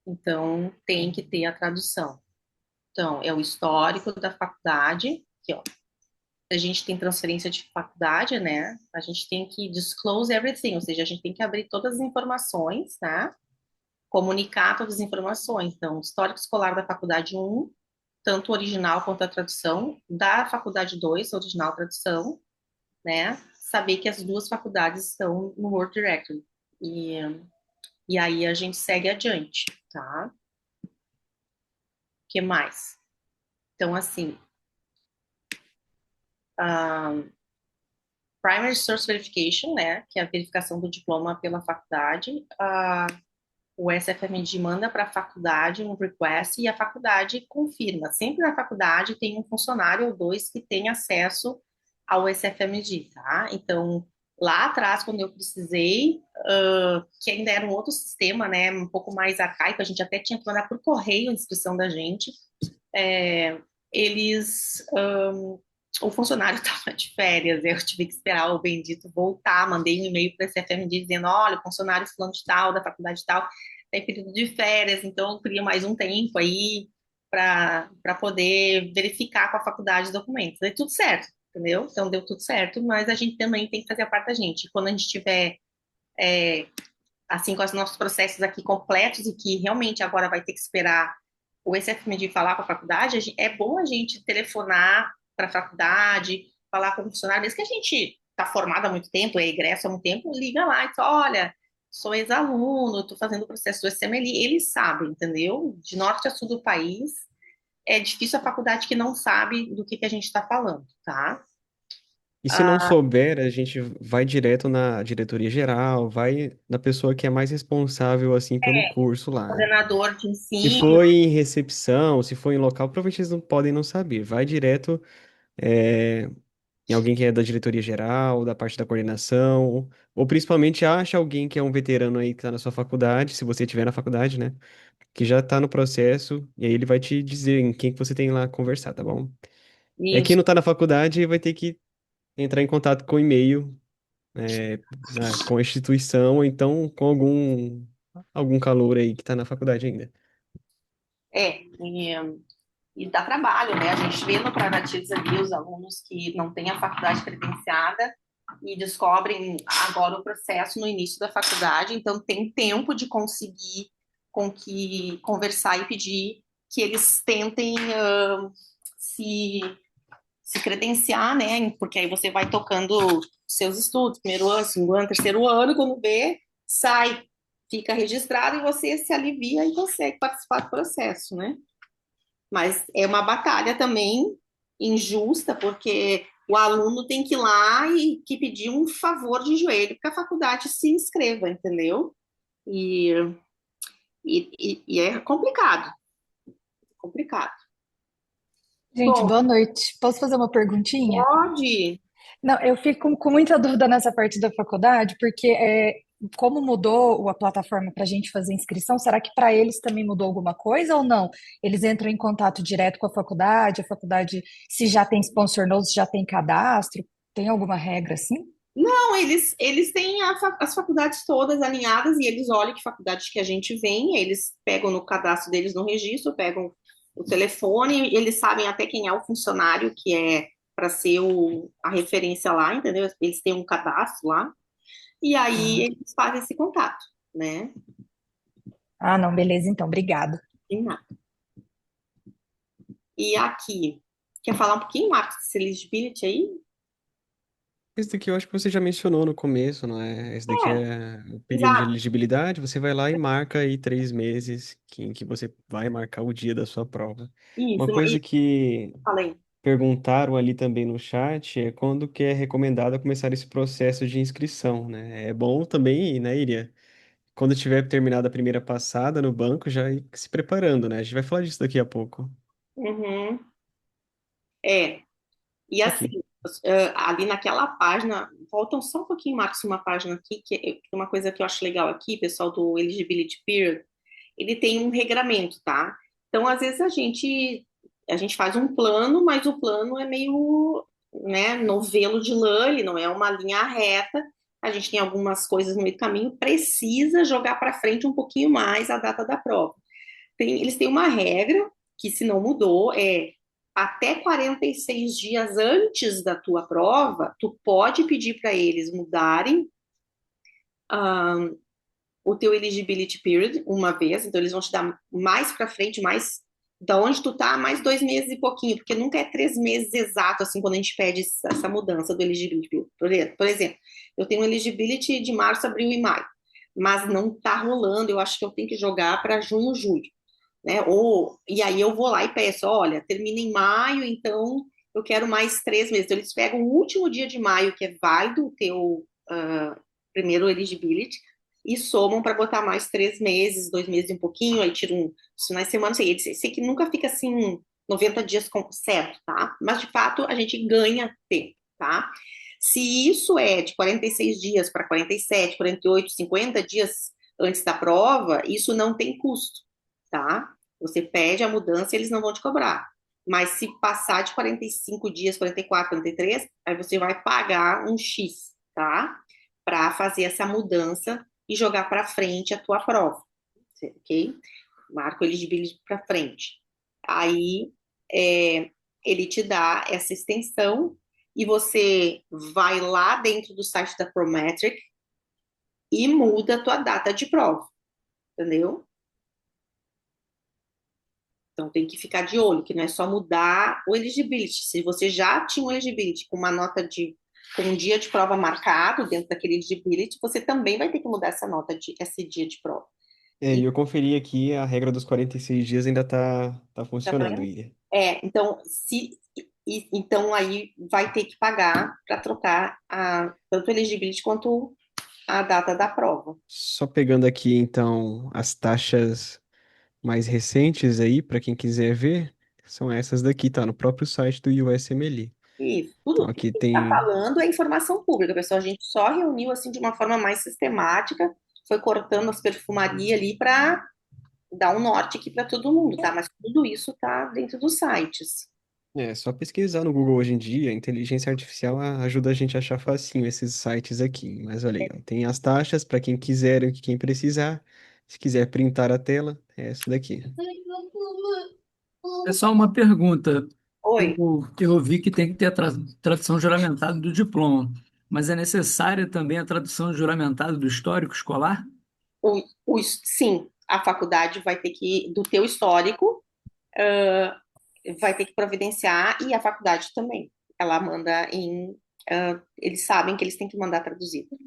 Então, tem que ter a tradução. Então, é o histórico da faculdade, aqui, ó. A gente tem transferência de faculdade, né? A gente tem que disclose everything, ou seja, a gente tem que abrir todas as informações, né? Comunicar todas as informações. Então, histórico escolar da faculdade 1, tanto o original quanto a tradução, da faculdade 2, original e tradução, né? Saber que as 2 faculdades estão no World Directory. E aí a gente segue adiante, tá? O que mais? Então, assim, Primary Source Verification, né? Que é a verificação do diploma pela faculdade. O SFMD manda para a faculdade um request e a faculdade confirma. Sempre na faculdade tem um funcionário ou 2 que tem acesso ao SFMD, tá? Então, lá atrás, quando eu precisei, que ainda era um outro sistema, né, um pouco mais arcaico, a gente até tinha que mandar por correio a inscrição da gente, eles o funcionário estava de férias, eu tive que esperar o bendito voltar, mandei um e-mail para a CFMD dizendo, olha, o funcionário fulano de tal, da faculdade tal, tem período de férias, então eu queria mais um tempo aí para poder verificar com a faculdade os documentos. Deu tudo certo, entendeu? Então deu tudo certo, mas a gente também tem que fazer a parte da gente. Quando a gente tiver, assim, com os nossos processos aqui completos e que realmente agora vai ter que esperar o SFMD falar com a faculdade, é bom a gente telefonar para a faculdade, falar com o funcionário, mesmo que a gente está formado há muito tempo, é egresso há muito tempo, liga lá e diz, olha, sou ex-aluno, estou fazendo o processo do SMLI, eles sabem, entendeu? De norte a sul do país, é difícil a faculdade que não sabe do que a gente está falando, tá? E se não souber, a gente vai direto na diretoria geral, vai na pessoa que é mais responsável, assim, pelo curso lá, né? Coordenador de Se ensino, for em recepção, se for em local, provavelmente eles não podem não saber. Vai direto, é, em alguém que é da diretoria geral, da parte da coordenação, ou principalmente acha alguém que é um veterano aí que tá na sua faculdade, se você estiver na faculdade, né? Que já tá no processo, e aí ele vai te dizer em quem que você tem lá conversar, tá bom? É quem isso. não tá na faculdade vai ter que entrar em contato com e-mail, com a instituição, ou então com algum calouro aí que tá na faculdade ainda. É, e dá trabalho, né? A gente vê no Pranativos ali os alunos que não têm a faculdade credenciada e descobrem agora o processo no início da faculdade, então tem tempo de conseguir com que conversar e pedir que eles tentem se, se credenciar, né? Porque aí você vai tocando seus estudos, primeiro ano, segundo ano, terceiro ano, quando vê, sai, fica registrado e você se alivia e consegue participar do processo, né? Mas é uma batalha também injusta, porque o aluno tem que ir lá e que pedir um favor de joelho para a faculdade se inscreva, entendeu? E, e é complicado, complicado. Gente, Bom, boa noite. Posso fazer uma perguntinha? pode. Não, eu fico com muita dúvida nessa parte da faculdade, porque como mudou a plataforma para a gente fazer inscrição, será que para eles também mudou alguma coisa ou não? Eles entram em contato direto com a faculdade, se já tem sponsor notes, se já tem cadastro, tem alguma regra assim? Não, eles têm as faculdades todas alinhadas e eles olham que faculdade que a gente vem, eles pegam no cadastro deles no registro, pegam o telefone, eles sabem até quem é o funcionário que é para ser a referência lá, entendeu? Eles têm um cadastro lá, e aí Ah, eles fazem esse contato, né? não, beleza, então, obrigada. Tem nada. E aqui, quer falar um pouquinho, Marcos, desse eligibility aí? Esse daqui eu acho que você já mencionou no começo, não é? Esse daqui É, é o período de exato. elegibilidade. Você vai lá e marca aí 3 meses em que você vai marcar o dia da sua prova. Uma Isso, coisa e que falei. perguntaram ali também no chat é quando que é recomendado começar esse processo de inscrição, né? É bom também, né, Iria? Quando tiver terminado a primeira passada no banco, já ir se preparando, né? A gente vai falar disso daqui a pouco. Uhum. É, e assim, Aqui. ali naquela página, voltam só um pouquinho, Marcos, uma página aqui, que uma coisa que eu acho legal aqui, pessoal do Eligibility Period, ele tem um regramento, tá? Então, às vezes a gente faz um plano, mas o plano é meio, né, novelo de lã, ele não é uma linha reta, a gente tem algumas coisas no meio do caminho, precisa jogar para frente um pouquinho mais a data da prova. Eles têm uma regra que, se não mudou, é até 46 dias antes da tua prova, tu pode pedir para eles mudarem ah, o teu eligibility period uma vez, então eles vão te dar mais para frente, mais da onde tu tá, mais 2 meses e pouquinho, porque nunca é 3 meses exato, assim, quando a gente pede essa mudança do eligibility period. Por exemplo, eu tenho um eligibility de março, abril e maio, mas não tá rolando, eu acho que eu tenho que jogar para junho, julho, né? E aí eu vou lá e peço, olha, termina em maio, então eu quero mais 3 meses. Então eles pegam o último dia de maio, que é válido o teu primeiro eligibility, e somam para botar mais 3 meses, 2 meses e um pouquinho, aí tiram os finais de semana, sei que nunca fica assim 90 dias certo, tá? Mas de fato a gente ganha tempo, tá? Se isso é de 46 dias para 47, 48, 50 dias antes da prova, isso não tem custo, tá? Você pede a mudança e eles não vão te cobrar. Mas se passar de 45 dias, 44, 43, aí você vai pagar um X, tá? Para fazer essa mudança e jogar para frente a tua prova, ok? Marca o eligibility para frente. Aí ele te dá essa extensão e você vai lá dentro do site da Prometric e muda a tua data de prova, entendeu? Então tem que ficar de olho, que não é só mudar o eligibility. Se você já tinha o eligibility com uma nota com um dia de prova marcado dentro daquele eligibility, você também vai ter que mudar essa nota esse dia de prova. E E eu conferi aqui, a regra dos 46 dias ainda tá tá funcionando, vendo? Ilha. Então então aí vai ter que pagar para trocar tanto o eligibility quanto a data da prova. Só pegando aqui, então, as taxas mais recentes aí, para quem quiser ver, são essas daqui, tá? No próprio site do USMLE. Isso, Então, tudo que aqui a gente está tem. falando é informação pública, pessoal. A gente só reuniu assim de uma forma mais sistemática, foi cortando as perfumarias ali para dar um norte aqui para todo mundo, tá? Mas tudo isso tá dentro dos sites. É só pesquisar no Google hoje em dia, a inteligência artificial ajuda a gente a achar facinho esses sites aqui. Mas olha aí, ó, tem as taxas para quem quiser e quem precisar. Se quiser printar a tela, é essa daqui. É só uma pergunta. Oi. Eu vi que tem que ter a tradução juramentada do diploma, mas é necessária também a tradução juramentada do histórico escolar? Sim, a faculdade vai ter que, do teu histórico, vai ter que providenciar e a faculdade também. Ela manda eles sabem que eles têm que mandar traduzido.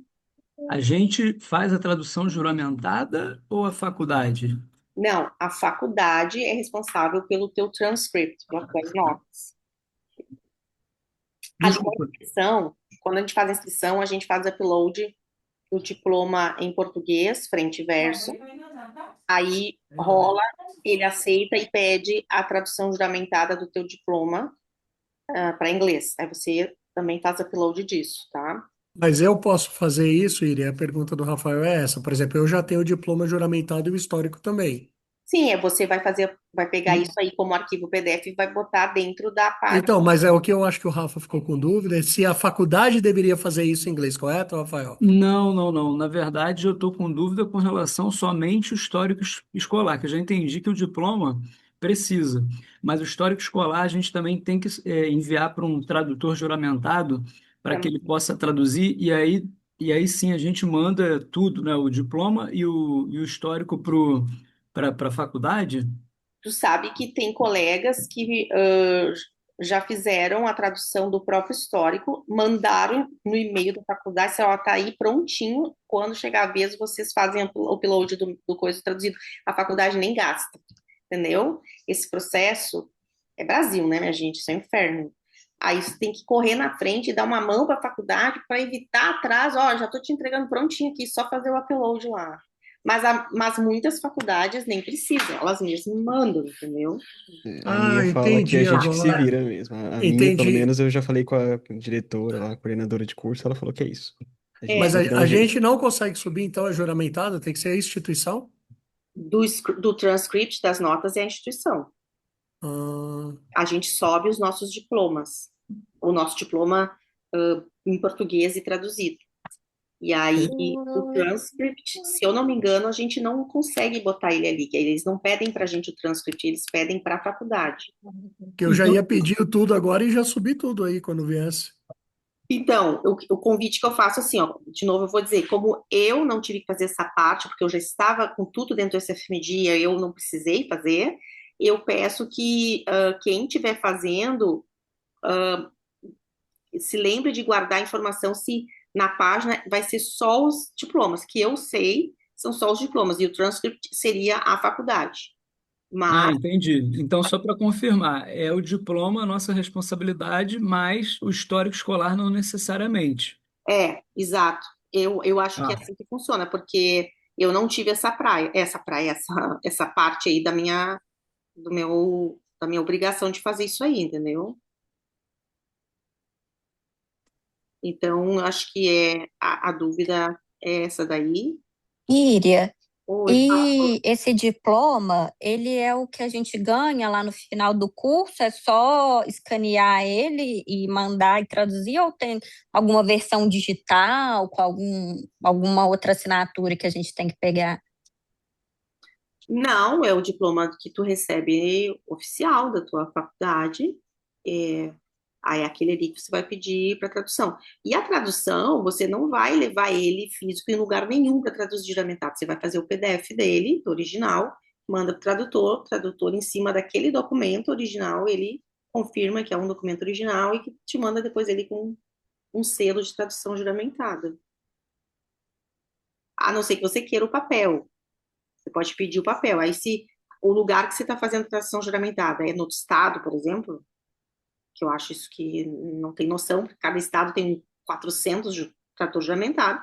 A gente faz a tradução juramentada ou a faculdade? Não, a faculdade é responsável pelo teu transcript, pelas tuas notas. Ali na Desculpa. inscrição, quando a gente faz a inscrição, a gente faz upload do diploma em português, frente e verso. Aí rola, ele aceita e pede a tradução juramentada do teu diploma para inglês. Aí você também faz upload disso, tá? Mas eu posso fazer isso, Iri? A pergunta do Rafael é essa. Por exemplo, eu já tenho o diploma juramentado e o histórico também. Sim, você vai pegar isso aí como arquivo PDF e vai botar dentro da página. Então, mas é o que eu acho que o Rafa ficou com dúvida, é se a faculdade deveria fazer isso em inglês, correto, Rafael? Não, não, não. Na verdade, eu estou com dúvida com relação somente ao histórico escolar, que eu já entendi que o diploma precisa, mas o histórico escolar a gente também tem que enviar para um tradutor juramentado para que ele possa traduzir, e aí sim a gente manda tudo, né? O diploma e o histórico para a faculdade. Tu sabe que tem colegas que já fizeram a tradução do próprio histórico, mandaram no e-mail da faculdade, se ela tá aí prontinho, quando chegar a vez vocês fazem o upload do coisa traduzido. A faculdade nem gasta, entendeu? Esse processo é Brasil, né, minha gente? Isso é um inferno. Aí você tem que correr na frente e dar uma mão para a faculdade para evitar atraso. Ó, já estou te entregando prontinho aqui, só fazer o upload lá. Mas muitas faculdades nem precisam, elas mesmas mandam, entendeu? A minha Ah, fala que a entendi gente que se agora. vira mesmo. A minha, pelo Entendi. menos, eu já falei com a diretora, lá, a coordenadora de curso, ela falou que é isso. A gente Mas É, tem que dar a um jeito. gente não consegue subir, então, a juramentada, tem que ser a instituição? do transcript das notas é a instituição. Ah, A gente sobe os nossos diplomas, o nosso diploma em português e traduzido. E aí, o transcript, se eu não me engano, a gente não consegue botar ele ali, que eles não pedem para a gente o transcript, eles pedem para a faculdade. que eu já Então, ia pedir tudo agora e já subi tudo aí quando viesse. Então, o convite que eu faço, assim, ó, de novo eu vou dizer, como eu não tive que fazer essa parte, porque eu já estava com tudo dentro do SFMD, eu não precisei fazer, eu peço que quem estiver fazendo se lembre de guardar a informação se na página vai ser só os diplomas, que eu sei são só os diplomas, e o transcript seria a faculdade. Mas, entendi. Então, só para confirmar, é o diploma a nossa responsabilidade, mas o histórico escolar não necessariamente. exato. Eu acho que é Ah, assim que funciona, porque eu não tive essa parte aí da minha obrigação de fazer isso aí, entendeu? Então, eu acho que a dúvida é essa daí. Íria, Oi, E esse diploma, ele é o que a gente ganha lá no final do curso? É só escanear ele e mandar e traduzir, ou tem alguma versão digital com alguma outra assinatura que a gente tem que pegar? não, é o diploma que tu recebe oficial da tua faculdade. É, aí é aquele ali que você vai pedir para tradução. E a tradução, você não vai levar ele físico em lugar nenhum para traduzir juramentado. Você vai fazer o PDF dele, do original, manda para o tradutor em cima daquele documento original, ele confirma que é um documento original e que te manda depois ele com um selo de tradução juramentada. A não ser que você queira o papel. Você pode pedir o papel. Aí, se o lugar que você está fazendo tradução juramentada é no outro estado, por exemplo, que eu acho isso que não tem noção, porque cada estado tem 400 trator juramentado,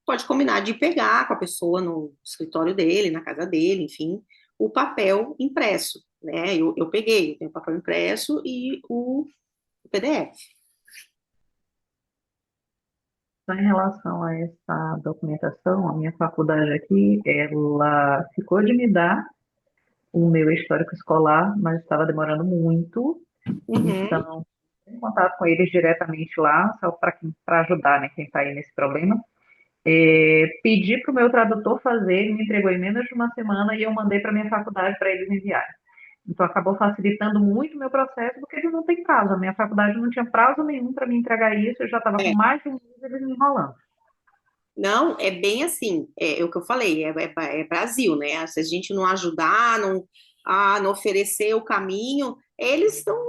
pode combinar de pegar com a pessoa no escritório dele, na casa dele, enfim, o papel impresso, né? Eu peguei, eu tenho o papel impresso e o PDF. Em relação a essa documentação, a minha faculdade aqui, ela ficou de me dar o meu histórico escolar, mas estava demorando muito. Uhum. Então, em contato com eles diretamente lá, só para ajudar, né, quem está aí nesse problema. Pedi para o meu tradutor fazer, ele me entregou em menos de uma semana e eu mandei para minha faculdade para eles enviarem. Então, acabou facilitando muito o meu processo, porque eles não têm prazo. A minha faculdade não tinha prazo nenhum para me entregar isso, eu já estava com É. mais de um mês eles me enrolando. Não, é bem assim, é o que eu falei, é Brasil, né? Se a gente não ajudar, não oferecer o caminho, eles estão,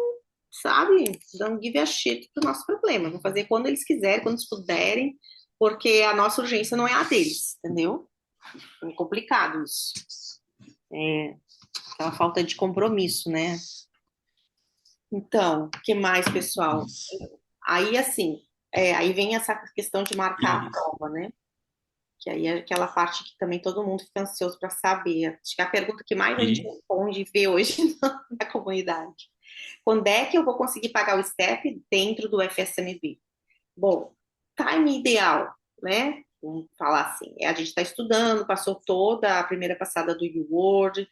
sabe, dão give a shit pro nosso problema. Vão fazer quando eles quiserem, quando eles puderem, porque a nossa urgência não é a deles, entendeu? É complicado isso. É aquela falta de compromisso, né? Então, o que mais, pessoal? Aí, assim, aí vem essa questão de marcar a prova, né? Que aí é aquela parte que também todo mundo fica ansioso para saber. Acho que é a pergunta que mais a gente E responde e vê hoje na comunidade. Quando é que eu vou conseguir pagar o STEP dentro do FSMB? Bom, time ideal, né? Vamos falar assim. A gente está estudando, passou toda a primeira passada do U-Word,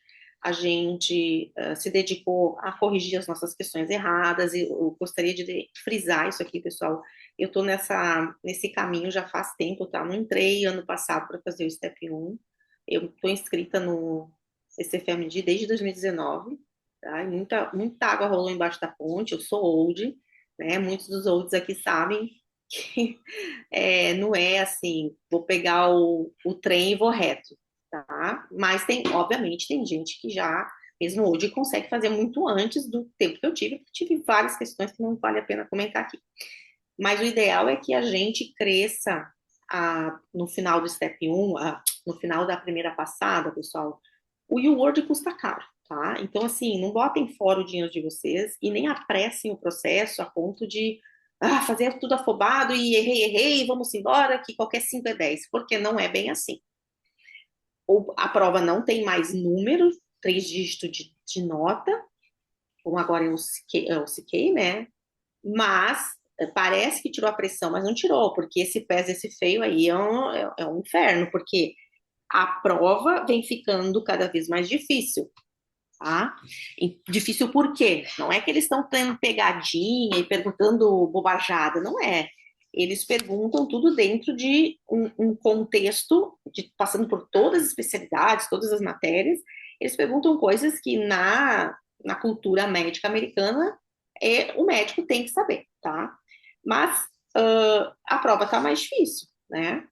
a gente se dedicou a corrigir as nossas questões erradas, e eu gostaria de frisar isso aqui, pessoal. Eu estou nesse caminho já faz tempo, tá? Não entrei ano passado para fazer o Step 1. Eu estou inscrita no CCFMD desde 2019, tá? E muita água rolou embaixo da ponte. Eu sou old, né? Muitos dos olds aqui sabem que não é assim, vou pegar o trem e vou reto, tá? Mas obviamente, tem gente que já, mesmo hoje, consegue fazer muito antes do tempo que eu tive, porque tive várias questões que não vale a pena comentar aqui. Mas o ideal é que a gente cresça no final do Step 1, no final da primeira passada, pessoal. O U-Word custa caro, tá? Então, assim, não botem fora o dinheiro de vocês e nem apressem o processo a ponto de fazer tudo afobado e errei, vamos embora, que qualquer 5 é 10, porque não é bem assim. A prova não tem mais números, 3 dígitos de nota, como agora é o CK, né? Mas parece que tirou a pressão, mas não tirou, porque esse PES, esse feio aí é um inferno, porque a prova vem ficando cada vez mais difícil, tá? E difícil por quê? Não é que eles estão tendo pegadinha e perguntando bobajada, não é. Eles perguntam tudo dentro de um contexto, passando por todas as especialidades, todas as matérias, eles perguntam coisas que na cultura médica americana o médico tem que saber, tá? Mas a prova está mais difícil, né?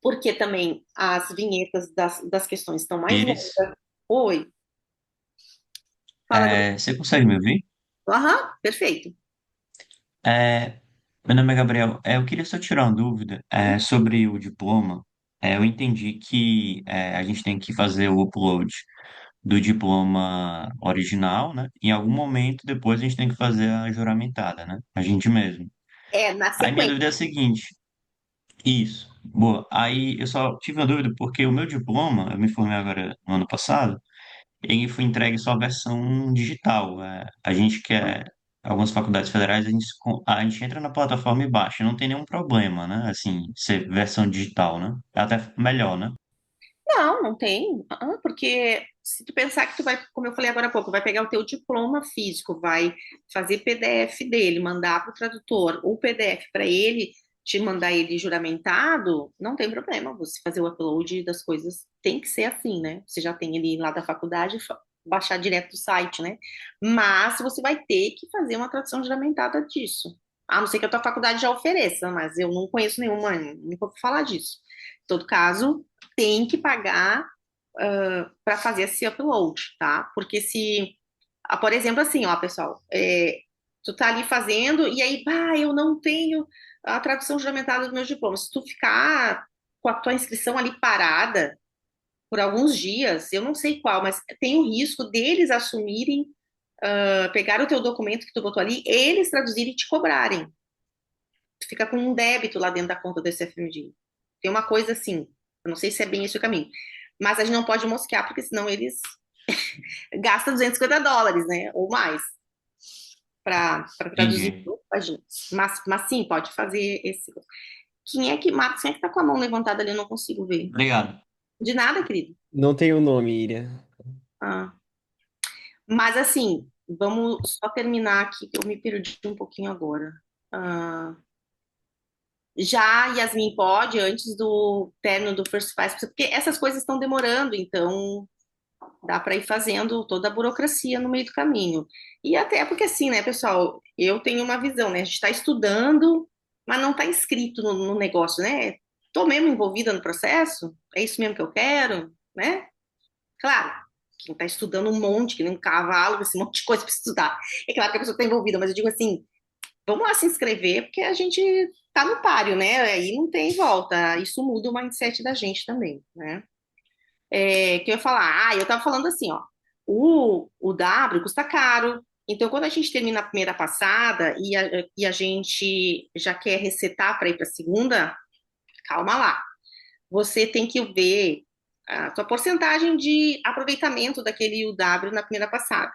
Porque também as vinhetas das questões estão mais longas. Iris, Oi, fala de... você consegue me ouvir? Aham, perfeito. É, meu nome é Gabriel. Eu queria só tirar uma dúvida sobre o diploma. Eu entendi que a gente tem que fazer o upload do diploma original, né? Em algum momento depois a gente tem que fazer a juramentada, né? A gente mesmo. Na Aí minha sequência. dúvida é a seguinte. Isso, boa. Aí eu só tive uma dúvida porque o meu diploma, eu me formei agora no ano passado, ele foi entregue só a versão digital. A gente quer, algumas faculdades federais, a gente entra na plataforma e baixa, não tem nenhum problema, né? Assim, ser versão digital, né? É até melhor, né? Não, não tem. Porque se tu pensar que tu vai, como eu falei agora há pouco, vai pegar o teu diploma físico, vai fazer PDF dele, mandar para o tradutor, ou PDF para ele te mandar ele juramentado, não tem problema você fazer o upload das coisas. Tem que ser assim, né? Você já tem ele lá da faculdade, baixar direto do site, né? Mas você vai ter que fazer uma tradução juramentada disso. A não ser que a tua faculdade já ofereça, mas eu não conheço nenhuma, nunca ouvi falar disso. Em todo caso, tem que pagar para fazer esse upload, tá? Porque se, por exemplo, assim, ó, pessoal, tu tá ali fazendo e aí, eu não tenho a tradução juramentada dos meus diplomas. Se tu ficar com a tua inscrição ali parada por alguns dias, eu não sei qual, mas tem o risco deles assumirem, pegar o teu documento que tu botou ali, eles traduzirem e te cobrarem. Tu fica com um débito lá dentro da conta do SFMG. Tem uma coisa assim, eu não sei se é bem esse o caminho, mas a gente não pode mosquear, porque senão eles gastam US$ 250, né, ou mais, para traduzir Entendi. páginas. Mas sim, pode fazer esse. Marcos, quem é que tá com a mão levantada ali? Eu não consigo ver. Obrigado. De nada, querido. Não tem o nome, Iria. Ah. Mas assim, vamos só terminar aqui, que eu me perdi um pouquinho agora. Ah, já Yasmin pode, antes do término do First Five, porque essas coisas estão demorando, então dá para ir fazendo toda a burocracia no meio do caminho. E até porque assim, né, pessoal, eu tenho uma visão, né? A gente está estudando, mas não está inscrito no negócio, né? Estou mesmo envolvida no processo, é isso mesmo que eu quero, né? Claro, quem está estudando um monte, que nem um cavalo, esse monte de coisa para estudar. É claro que a pessoa está envolvida, mas eu digo assim, vamos lá se inscrever, porque a gente tá no páreo, né? Aí não tem volta. Isso muda o mindset da gente também, né? Que eu ia falar, eu tava falando assim, ó, o W custa caro, então quando a gente termina a primeira passada e a gente já quer resetar para ir para a segunda, calma lá. Você tem que ver a sua porcentagem de aproveitamento daquele UW na primeira passada.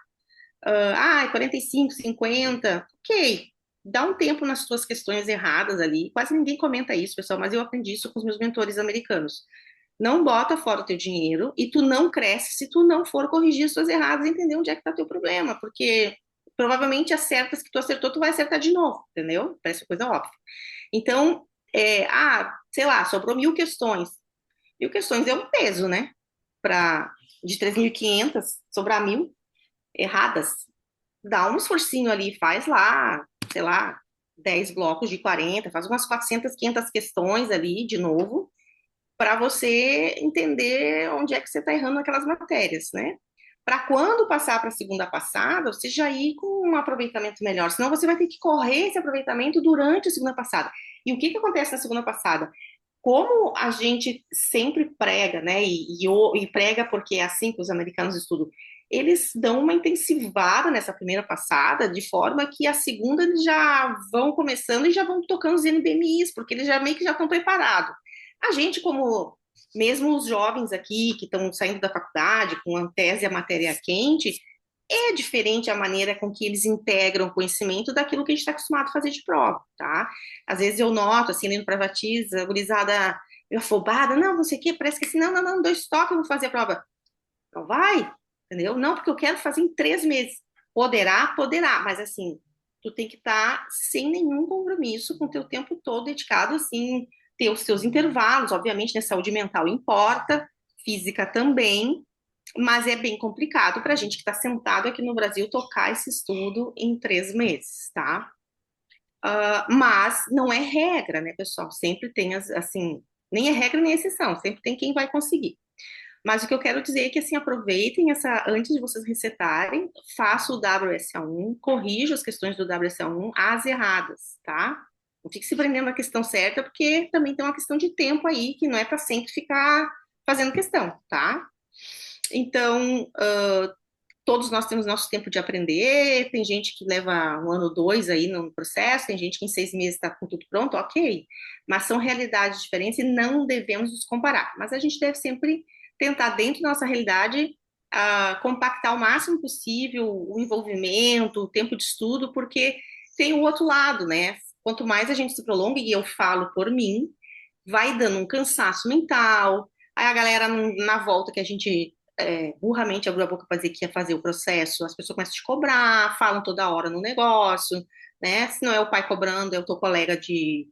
45, 50, ok. Dá um tempo nas suas questões erradas ali. Quase ninguém comenta isso, pessoal, mas eu aprendi isso com os meus mentores americanos. Não bota fora o teu dinheiro e tu não cresce se tu não for corrigir as suas erradas e entender onde é que tá teu problema, porque provavelmente as certas que tu acertou, tu vai acertar de novo, entendeu? Parece coisa óbvia. Então, sei lá, sobrou 1.000 questões. 1.000 questões é um peso, né? De 3.500, sobrar 1.000 erradas, dá um esforcinho ali, faz lá, sei lá, 10 blocos de 40, faz umas 400, 500 questões ali de novo, para você entender onde é que você está errando naquelas matérias, né? Para quando passar para a segunda passada, você já ir com um aproveitamento melhor, senão você vai ter que correr esse aproveitamento durante a segunda passada. E o que acontece na segunda passada? Como a gente sempre prega, né, e prega porque é assim que os americanos estudam, eles dão uma intensivada nessa primeira passada, de forma que a segunda eles já vão começando e já vão tocando os NBMIs, porque eles já meio que já estão preparados. A gente, como mesmo os jovens aqui que estão saindo da faculdade com a tese e a matéria quente, é diferente a maneira com que eles integram o conhecimento daquilo que a gente está acostumado a fazer de prova, tá? Às vezes eu noto, assim, lendo privatiza, a gurizada afobada, não sei o quê, parece que assim, não, 2 toques eu vou fazer a prova. Não vai, entendeu? Não, porque eu quero fazer em 3 meses. Poderá, mas assim, tu tem que estar sem nenhum compromisso com o teu tempo todo dedicado, assim, ter os seus intervalos, obviamente, né, saúde mental importa, física também, mas é bem complicado para a gente que está sentado aqui no Brasil tocar esse estudo em 3 meses, tá? Mas não é regra, né, pessoal? Sempre tem, assim, nem é regra nem exceção, sempre tem quem vai conseguir. Mas o que eu quero dizer é que, assim, aproveitem antes de vocês resetarem, faça o WSA1, corrija as questões do WSA1, as erradas, tá? Não fique se prendendo na questão certa, porque também tem uma questão de tempo aí, que não é para sempre ficar fazendo questão, tá? Então, todos nós temos nosso tempo de aprender, tem gente que leva 1 ano, 2 aí no processo, tem gente que em 6 meses está com tudo pronto, ok, mas são realidades diferentes e não devemos nos comparar, mas a gente deve sempre tentar, dentro da nossa realidade, compactar o máximo possível o envolvimento, o tempo de estudo, porque tem o outro lado, né? Quanto mais a gente se prolonga, e eu falo por mim, vai dando um cansaço mental, Aí a galera, na volta que a gente burramente abriu a boca para dizer que ia fazer o processo, as pessoas começam a te cobrar, falam toda hora no negócio, né? Se não é o pai cobrando, é o teu colega de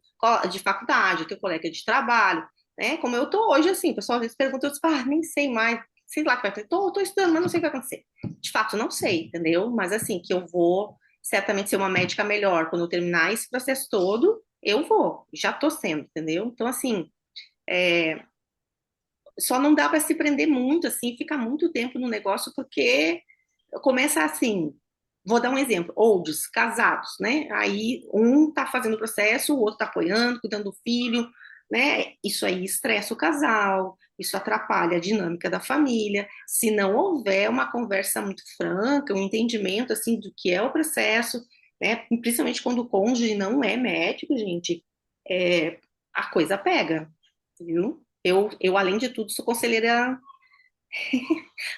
faculdade, o teu colega de trabalho, né? Como eu tô hoje, assim, o pessoal às vezes pergunta, eu digo, nem sei mais, sei lá o que vai acontecer, tô estudando, mas não sei o que vai acontecer. De fato, não sei, entendeu? Mas assim, que eu vou certamente ser uma médica melhor quando eu terminar esse processo todo, eu vou, já tô sendo, entendeu? Então, assim, é, só não dá para se prender muito, assim, ficar muito tempo no negócio, porque começa assim. Vou dar um exemplo: olds, casados, né? Aí um tá fazendo o processo, o outro tá apoiando, cuidando do filho, né? Isso aí estressa o casal, isso atrapalha a dinâmica da família. Se não houver uma conversa muito franca, um entendimento, assim, do que é o processo, né? Principalmente quando o cônjuge não é médico, gente, é, a coisa pega, viu? Além de tudo, sou conselheira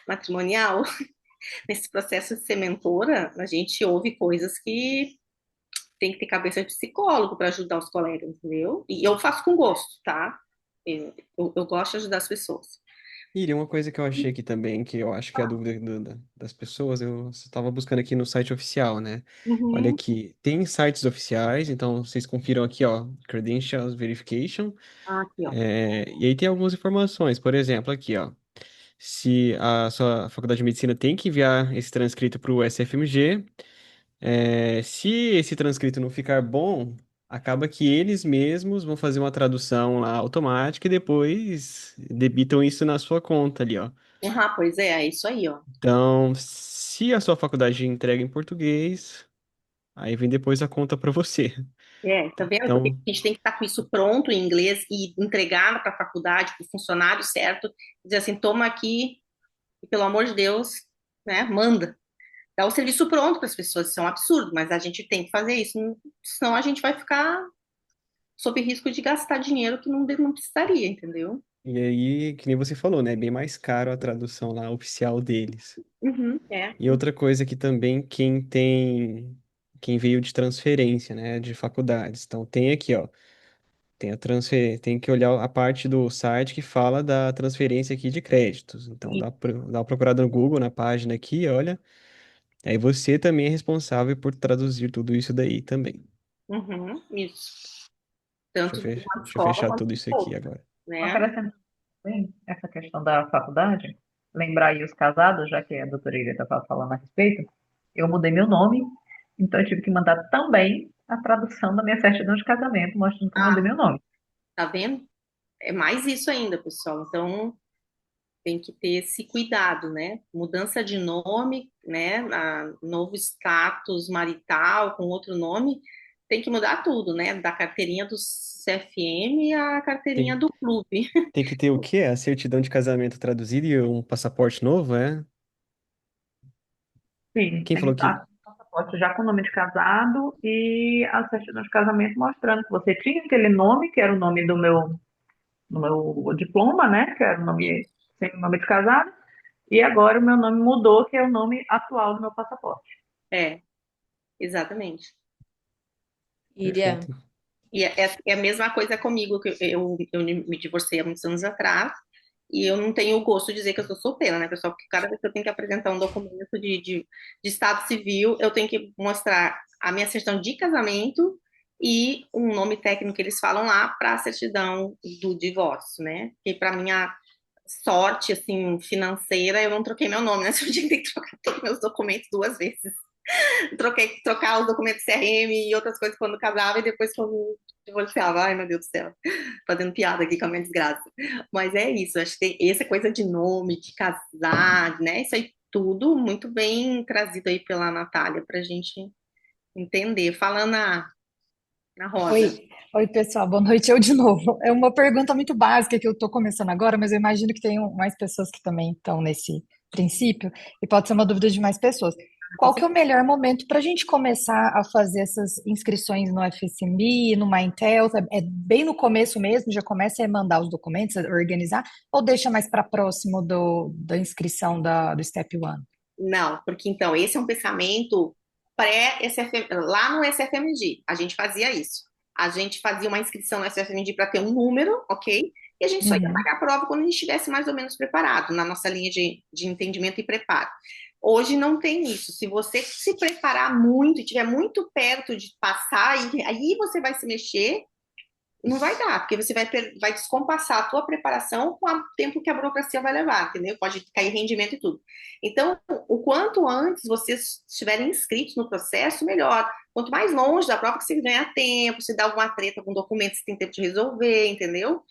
matrimonial. Nesse processo de ser mentora, a gente ouve coisas que tem que ter cabeça de psicólogo para ajudar os colegas, entendeu? E eu faço com gosto, tá? Eu gosto de ajudar as pessoas. E uma coisa que eu achei aqui também, que eu acho que é a dúvida das pessoas, eu estava buscando aqui no site oficial, né? Olha Uhum. aqui, tem sites oficiais, então vocês confiram aqui, ó, Credentials Verification, Aqui, ó. e aí tem algumas informações, por exemplo, aqui, ó, se a sua faculdade de medicina tem que enviar esse transcrito para o SFMG, se esse transcrito não ficar bom, acaba que eles mesmos vão fazer uma tradução lá automática e depois debitam isso na sua conta ali, ó. Pois é isso aí, ó. Então, se a sua faculdade entrega em português, aí vem depois a conta para você. Tá vendo? Porque Então, a gente tem que estar com isso pronto em inglês e entregar para a faculdade, para o funcionário certo, dizer assim, toma aqui, e pelo amor de Deus, né, manda. Dá o serviço pronto para as pessoas, isso é um absurdo, mas a gente tem que fazer isso, senão a gente vai ficar sob risco de gastar dinheiro que não precisaria, entendeu? e aí, que nem você falou, né? É bem mais caro a tradução lá oficial deles. Uhum, E outra coisa que também quem veio de transferência, né, de faculdades. Então tem aqui, ó, tem que olhar a parte do site que fala da transferência aqui de créditos. Então dá uma procurada no Google, na página aqui, olha. Aí você também é responsável por traduzir tudo isso daí também. isso. Tanto de uma Deixa eu escola fechar quanto tudo de isso aqui outra, agora. né? Acrescentando bem essa questão da faculdade, lembrar aí os casados, já que a doutora Ilha estava falando a respeito, eu mudei meu nome, então eu tive que mandar também a tradução da minha certidão de casamento, mostrando que eu mudei meu nome. Tá vendo? É mais isso ainda, pessoal. Então, tem que ter esse cuidado, né? Mudança de nome, né? Novo status marital com outro nome, tem que mudar tudo, né? Da carteirinha do CFM à carteirinha Tem, do clube. tem que ter o quê? A certidão de casamento traduzida e um passaporte novo, é? Sim, Quem tem que falou que estar com o passaporte já com o nome de casado e a certidão de casamento mostrando que você tinha aquele nome, que era o nome do meu diploma, né? Que era o nome, sem o nome de casado, e agora o meu nome mudou, que é o nome atual do meu passaporte. É, exatamente. Iria. Perfeito. E é a mesma coisa comigo, que eu me divorciei há muitos anos atrás, e eu não tenho o gosto de dizer que eu sou solteira, né, pessoal? Porque cada vez que eu tenho que apresentar um documento de estado civil, eu tenho que mostrar a minha certidão de casamento e um nome técnico que eles falam lá para a certidão do divórcio, né? E para minha sorte, assim, financeira, eu não troquei meu nome, né? Eu tinha que trocar todos meus documentos duas vezes. Trocar os documentos CRM e outras coisas quando casava e depois quando divorciava. Ai, meu Deus do céu. Fazendo piada aqui com a minha desgraça. Mas é isso, acho que tem essa coisa de nome, de casar, né? Isso aí tudo muito bem trazido aí pela Natália pra gente entender. Fala na Rosa. Oi, pessoal, boa noite. Eu de novo. É uma pergunta muito básica que eu estou começando agora, mas eu imagino que tem mais pessoas que também estão nesse princípio e pode ser uma dúvida de mais pessoas. Qual que é o melhor momento para a gente começar a fazer essas inscrições no FSMB, no Mindtel? É bem no começo mesmo, já começa a mandar os documentos, a organizar, ou deixa mais para próximo da inscrição do Step One? Não, porque então, esse é um pensamento pré-SFM, lá no SFMG, a gente fazia isso. A gente fazia uma inscrição no SFMG para ter um número, ok? e a gente só ia Uhum. pagar a prova quando a gente estivesse mais ou menos preparado, na nossa linha de entendimento e preparo. Hoje não tem isso. Se você se preparar muito e estiver muito perto de passar, aí você vai se mexer, não vai dar, porque você vai descompassar a tua preparação com o tempo que a burocracia vai levar, entendeu? Pode cair rendimento e tudo. Então, o quanto antes vocês estiverem inscritos no processo, melhor. Quanto mais longe da prova, que você ganhar tempo, se dá alguma treta com documento, você tem tempo de resolver, entendeu?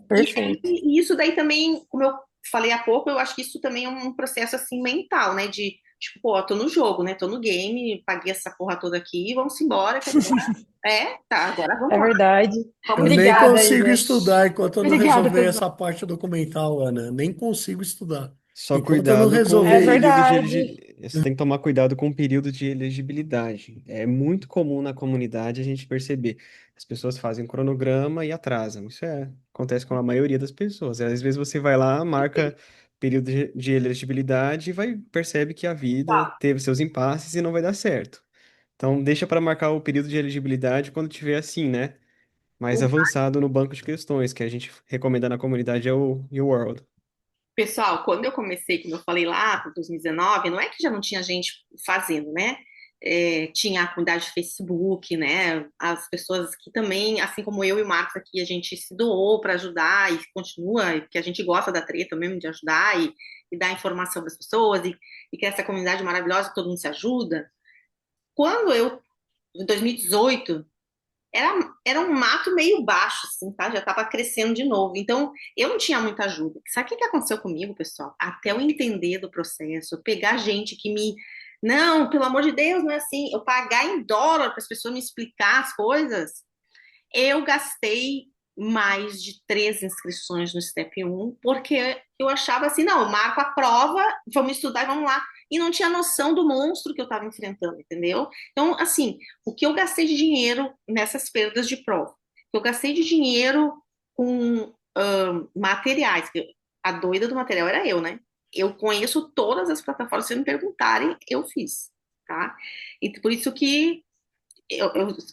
Perfeito. E isso daí também, como eu falei há pouco, eu acho que isso também é um processo assim mental, né? De tipo, pô, tô no jogo, né? Tô no game, paguei essa porra toda aqui, vamos embora, que tá, agora vamos É lá. verdade. Eu Vamos nem Obrigada, consigo Igor. estudar enquanto eu não Obrigada, resolver pessoal. essa parte documental, Ana. Nem consigo estudar. Só Enquanto eu não cuidado com É o resolver. período de verdade. elegibilidade. Você tem que tomar cuidado com o período de elegibilidade. É muito comum na comunidade a gente perceber. As pessoas fazem cronograma e atrasam. Acontece com a maioria das pessoas. Às vezes você vai lá, marca período de elegibilidade e percebe que a vida teve seus impasses e não vai dar certo. Então, deixa para marcar o período de elegibilidade quando tiver assim, né? Mais avançado no banco de questões, que a gente recomenda na comunidade é o UWorld. Pessoal, quando eu comecei, como eu falei lá, para 2019, não é que já não tinha gente fazendo, né? Tinha a comunidade de Facebook, né? As pessoas que também, assim como eu e o Marcos aqui, a gente se doou para ajudar e continua, porque a gente gosta da treta mesmo de ajudar e dar informação para as pessoas e criar essa comunidade maravilhosa que todo mundo se ajuda. Em 2018, era um mato meio baixo, assim, tá? Já estava crescendo de novo. Então, eu não tinha muita ajuda. Sabe o que que aconteceu comigo, pessoal? Até eu entender do processo, eu pegar gente que me. Não, pelo amor de Deus, não é assim. Eu pagar em dólar para as pessoas me explicar as coisas. Eu gastei mais de 3 inscrições no Step 1, porque eu achava assim, não, marco a prova, vamos estudar e vamos lá. E não tinha noção do monstro que eu estava enfrentando, entendeu? Então, assim, o que eu gastei de dinheiro nessas perdas de prova? Eu gastei de dinheiro com materiais, a doida do material era eu, né? Eu conheço todas as plataformas, se me perguntarem, eu fiz, tá? E por isso que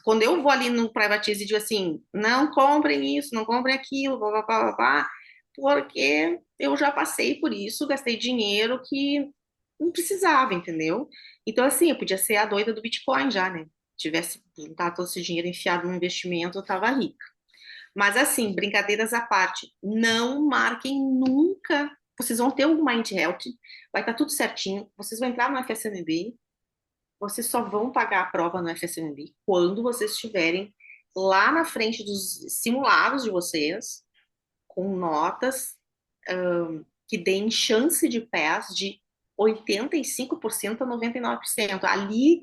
quando eu vou ali no Privatize e digo assim, não comprem isso, não comprem aquilo, blá, blá, blá, blá, blá, porque eu já passei por isso, gastei dinheiro que não precisava, entendeu? Então, assim, eu podia ser a doida do Bitcoin já, né? Tivesse juntado todo esse dinheiro enfiado no investimento, eu tava rica. Mas, assim, brincadeiras à parte, não marquem nunca. Vocês vão ter um Mind Health, vai estar tudo certinho, vocês vão entrar no FSMB, vocês só vão pagar a prova no FSMB quando vocês estiverem lá na frente dos simulados de vocês, com notas que deem chance de pass de 85% a 99%. Ali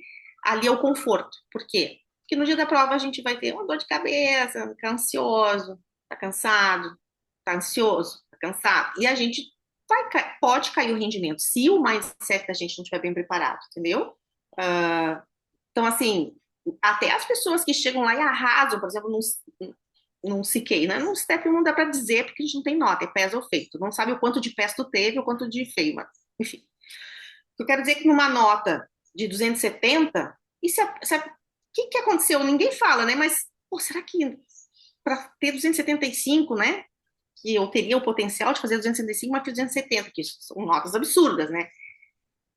é o conforto. Por quê? Porque no dia da prova a gente vai ter uma dor de cabeça, ficar ansioso, tá cansado, tá ansioso, tá cansado. E a gente pode cair o rendimento se o mindset da gente não estiver bem preparado, entendeu? Então, assim, até as pessoas que chegam lá e arrasam, por exemplo, num CK, né? Num step não dá para dizer porque a gente não tem nota, é PES ou feito. Não sabe o quanto de PES tu teve, o quanto de feio, mas, enfim. Eu quero dizer que numa nota de 270, o que aconteceu? Ninguém fala, né? Mas, pô, será que para ter 275, né? Que eu teria o potencial de fazer 275, mas fiz 270, que são notas absurdas, né?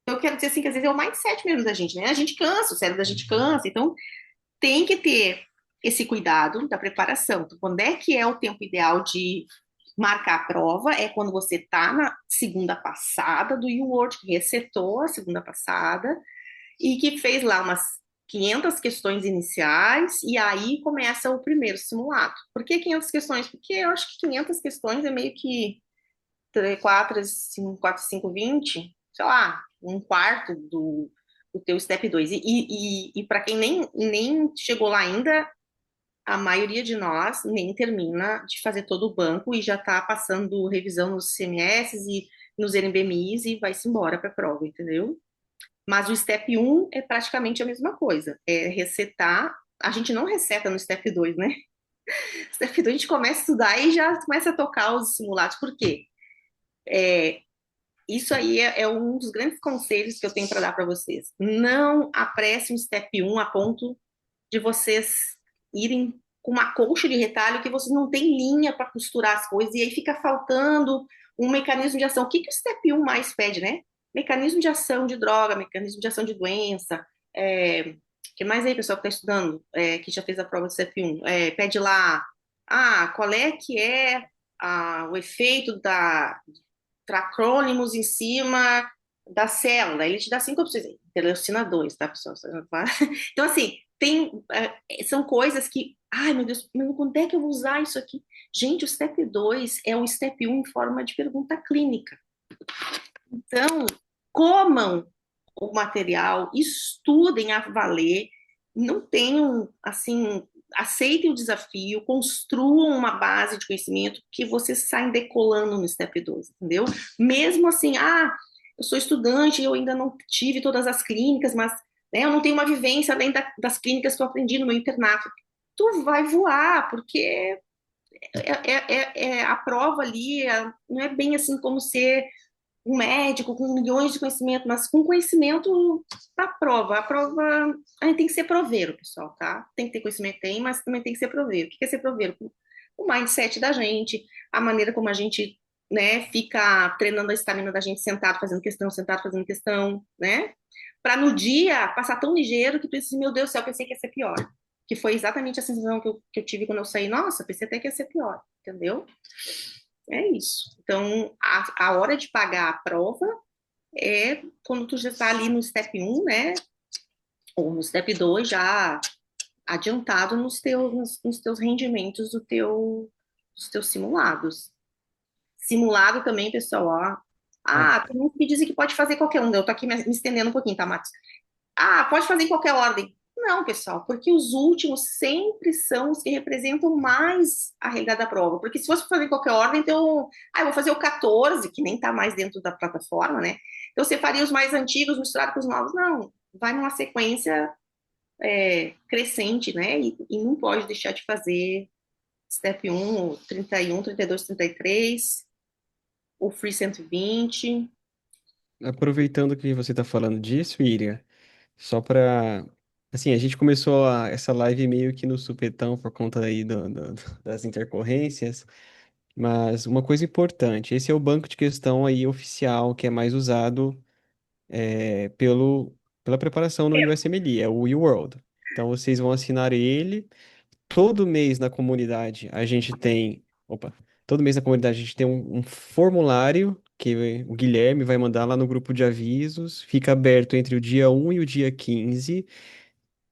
Então, eu quero dizer assim, que às vezes é o mindset mesmo da gente, né? A gente cansa, o cérebro da gente cansa, então tem que ter esse cuidado da preparação. Então, quando é que é o tempo ideal de marcar a prova? É quando você está na segunda passada do UWorld, que resetou a segunda passada e que fez lá umas 500 questões iniciais e aí começa o primeiro simulado. Por que 500 questões? Porque eu acho que 500 questões é meio que 4, 5, 4, 5, 20, sei lá, um quarto do teu step 2. E para quem nem chegou lá ainda, a maioria de nós nem termina de fazer todo o banco e já está passando revisão nos CMS e nos NBMIs e vai-se embora para a prova, entendeu? Mas o step 1 é praticamente a mesma coisa, é resetar. A gente não reseta no step 2, né? Step 2 a gente começa a estudar e já começa a tocar os simulados. Por quê? Isso aí é um dos grandes conselhos que eu tenho para dar para vocês. Não apresse um step 1 a ponto de vocês irem com uma colcha de retalho que você não tem linha para costurar as coisas, e aí fica faltando um mecanismo de ação. O que que o Step 1 mais pede, né? Mecanismo de ação de droga, mecanismo de ação de doença. Que mais aí, pessoal, que está estudando, que já fez a prova do Step 1? Pede lá, qual é que é o efeito tracrônimos em cima da célula. Ele te dá 5 opções. Interleucina 2, tá, pessoal? Então, assim, são coisas que, ai, meu Deus, quando é que eu vou usar isso aqui? Gente, o Step 2 é o Step 1 em forma de pergunta clínica. Então, comam o material, estudem a valer, não tenham, assim, aceitem o desafio, construam uma base de conhecimento que vocês saem decolando no Step 2, entendeu? Mesmo assim, eu sou estudante, eu ainda não tive todas as clínicas, mas né, eu não tenho uma vivência além das clínicas que eu aprendi no meu internato. Tu vai voar, porque a prova ali não é bem assim como ser um médico com milhões de conhecimento, mas com conhecimento da prova. A prova, a gente tem que ser proveiro, pessoal, tá? Tem que ter conhecimento, mas também tem que ser proveiro. O que é ser proveiro? O mindset da gente, a maneira como a gente, né, fica treinando a estamina da gente sentado fazendo questão, né? Para no dia passar tão ligeiro que tu diz, meu Deus do céu, pensei que ia ser pior. Que foi exatamente a sensação que eu tive quando eu saí. Nossa, pensei até que ia ser pior, entendeu? É isso. Então, a hora de pagar a prova é quando tu já está ali no Step 1, né? Ou no Step 2, já adiantado nos teus rendimentos dos teus simulados. Simulado também, pessoal, ó. Tem uns que dizem que pode fazer qualquer um. Eu tô aqui me estendendo um pouquinho, tá, Matos? Pode fazer em qualquer ordem. Não, pessoal, porque os últimos sempre são os que representam mais a realidade da prova. Porque se fosse fazer em qualquer ordem, então, eu vou fazer o 14, que nem está mais dentro da plataforma, né? Então, você faria os mais antigos misturado com os novos. Não, vai numa sequência crescente, né? E não pode deixar de fazer Step 1, 31, 32, 33, o Free 120. Aproveitando que você está falando disso, Iriam, só para. Assim, a gente começou essa live meio que no supetão por conta aí das intercorrências, mas uma coisa importante, esse é o banco de questão aí oficial que é mais usado pela preparação no USMLE, é o UWorld. Então vocês vão assinar ele. Todo mês na comunidade a gente tem. Opa! Todo mês na comunidade a gente tem um formulário que o Guilherme vai mandar lá no grupo de avisos. Fica aberto entre o dia 1 e o dia 15.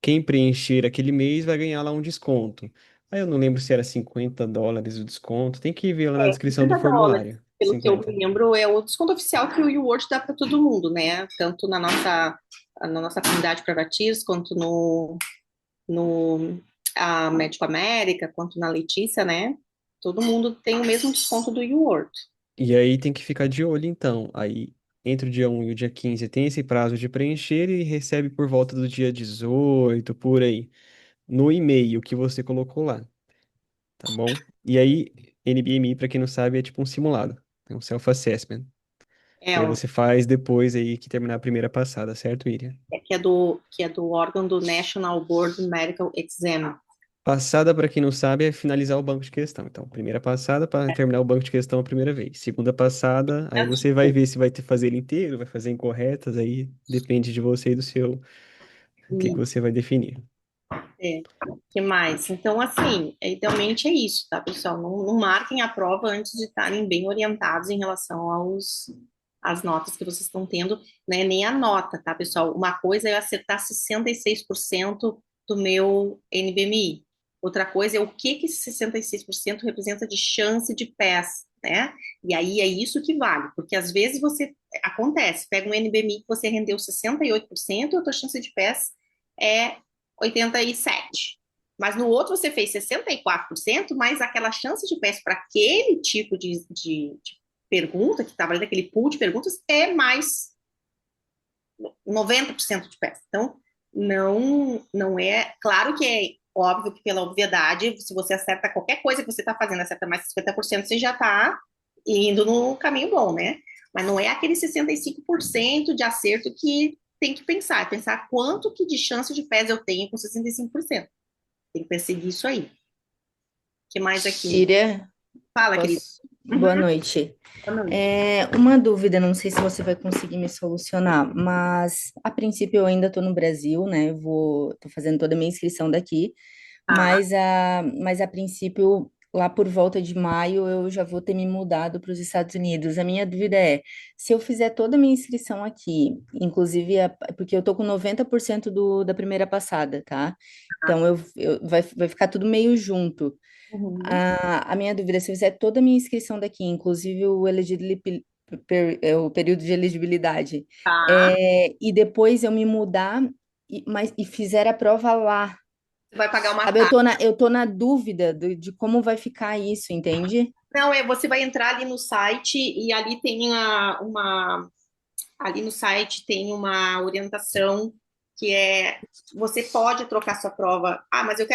Quem preencher aquele mês vai ganhar lá um desconto. Aí eu não lembro se era US$ 50 o desconto. Tem que ver lá na descrição do $50, formulário. pelo que eu 50. me lembro, é o desconto oficial que o YouWorld dá para todo mundo, né? Tanto na nossa comunidade privatis, quanto no Médico América, quanto na Letícia, né? Todo mundo tem o mesmo desconto do YouWorld. E aí tem que ficar de olho, então. Aí, entre o dia 1 e o dia 15 tem esse prazo de preencher e recebe por volta do dia 18, por aí, no e-mail que você colocou lá, tá bom? E aí, NBMI, para quem não sabe, é tipo um simulado, é um self-assessment. E aí você faz depois aí que terminar a primeira passada, certo, Iriam? Que é do órgão do National Board Medical Exam. Passada, para quem não sabe, é finalizar o banco de questão. Então, primeira passada para terminar o banco de questão a primeira vez. Segunda passada, aí você vai ver se vai ter fazer ele inteiro, vai fazer incorretas, aí depende de você e do seu, o que você vai definir. Que mais? Então, assim, idealmente é isso, tá, pessoal? Não marquem a prova antes de estarem bem orientados em relação às notas que vocês estão tendo, né? Nem a nota, tá, pessoal? Uma coisa é acertar 66% do meu NBMI. Outra coisa é o que esse 66% representa de chance de PES, né? E aí é isso que vale, porque às vezes acontece, pega um NBMI que você rendeu 68%, a tua chance de PES é 87%. Mas no outro você fez 64%, mas aquela chance de PES para aquele tipo de pergunta que estava ali, daquele pool de perguntas, é mais 90% de PES. Então, não é... Claro que é óbvio que pela obviedade, se você acerta qualquer coisa que você está fazendo, acerta mais de 50%, você já está indo no caminho bom, né? Mas não é aquele 65% de acerto que tem que pensar quanto que de chance de PES eu tenho com 65%. Tem que perseguir isso aí. Que mais aqui? Iria, Fala, querido. posso? Boa noite. Boa noite. Uma dúvida, não sei se você vai conseguir me solucionar, mas a princípio eu ainda estou no Brasil, né? Tô fazendo toda a minha inscrição daqui, Tá. mas a princípio, lá por volta de maio, eu já vou ter me mudado para os Estados Unidos. A minha dúvida é, se eu fizer toda a minha inscrição aqui, inclusive, porque eu tô com 90% da primeira passada, tá? Então, vai ficar tudo meio junto. Uhum. A minha dúvida é se eu fizer toda a minha inscrição daqui, inclusive o período de elegibilidade, Tá. e depois eu me mudar e fizer a prova lá. Você vai pagar uma Sabe, taxa. eu tô na dúvida de como vai ficar isso, entende? Não, você vai entrar ali no site e ali tem ali no site tem uma orientação que é você pode trocar sua prova. Ah, mas eu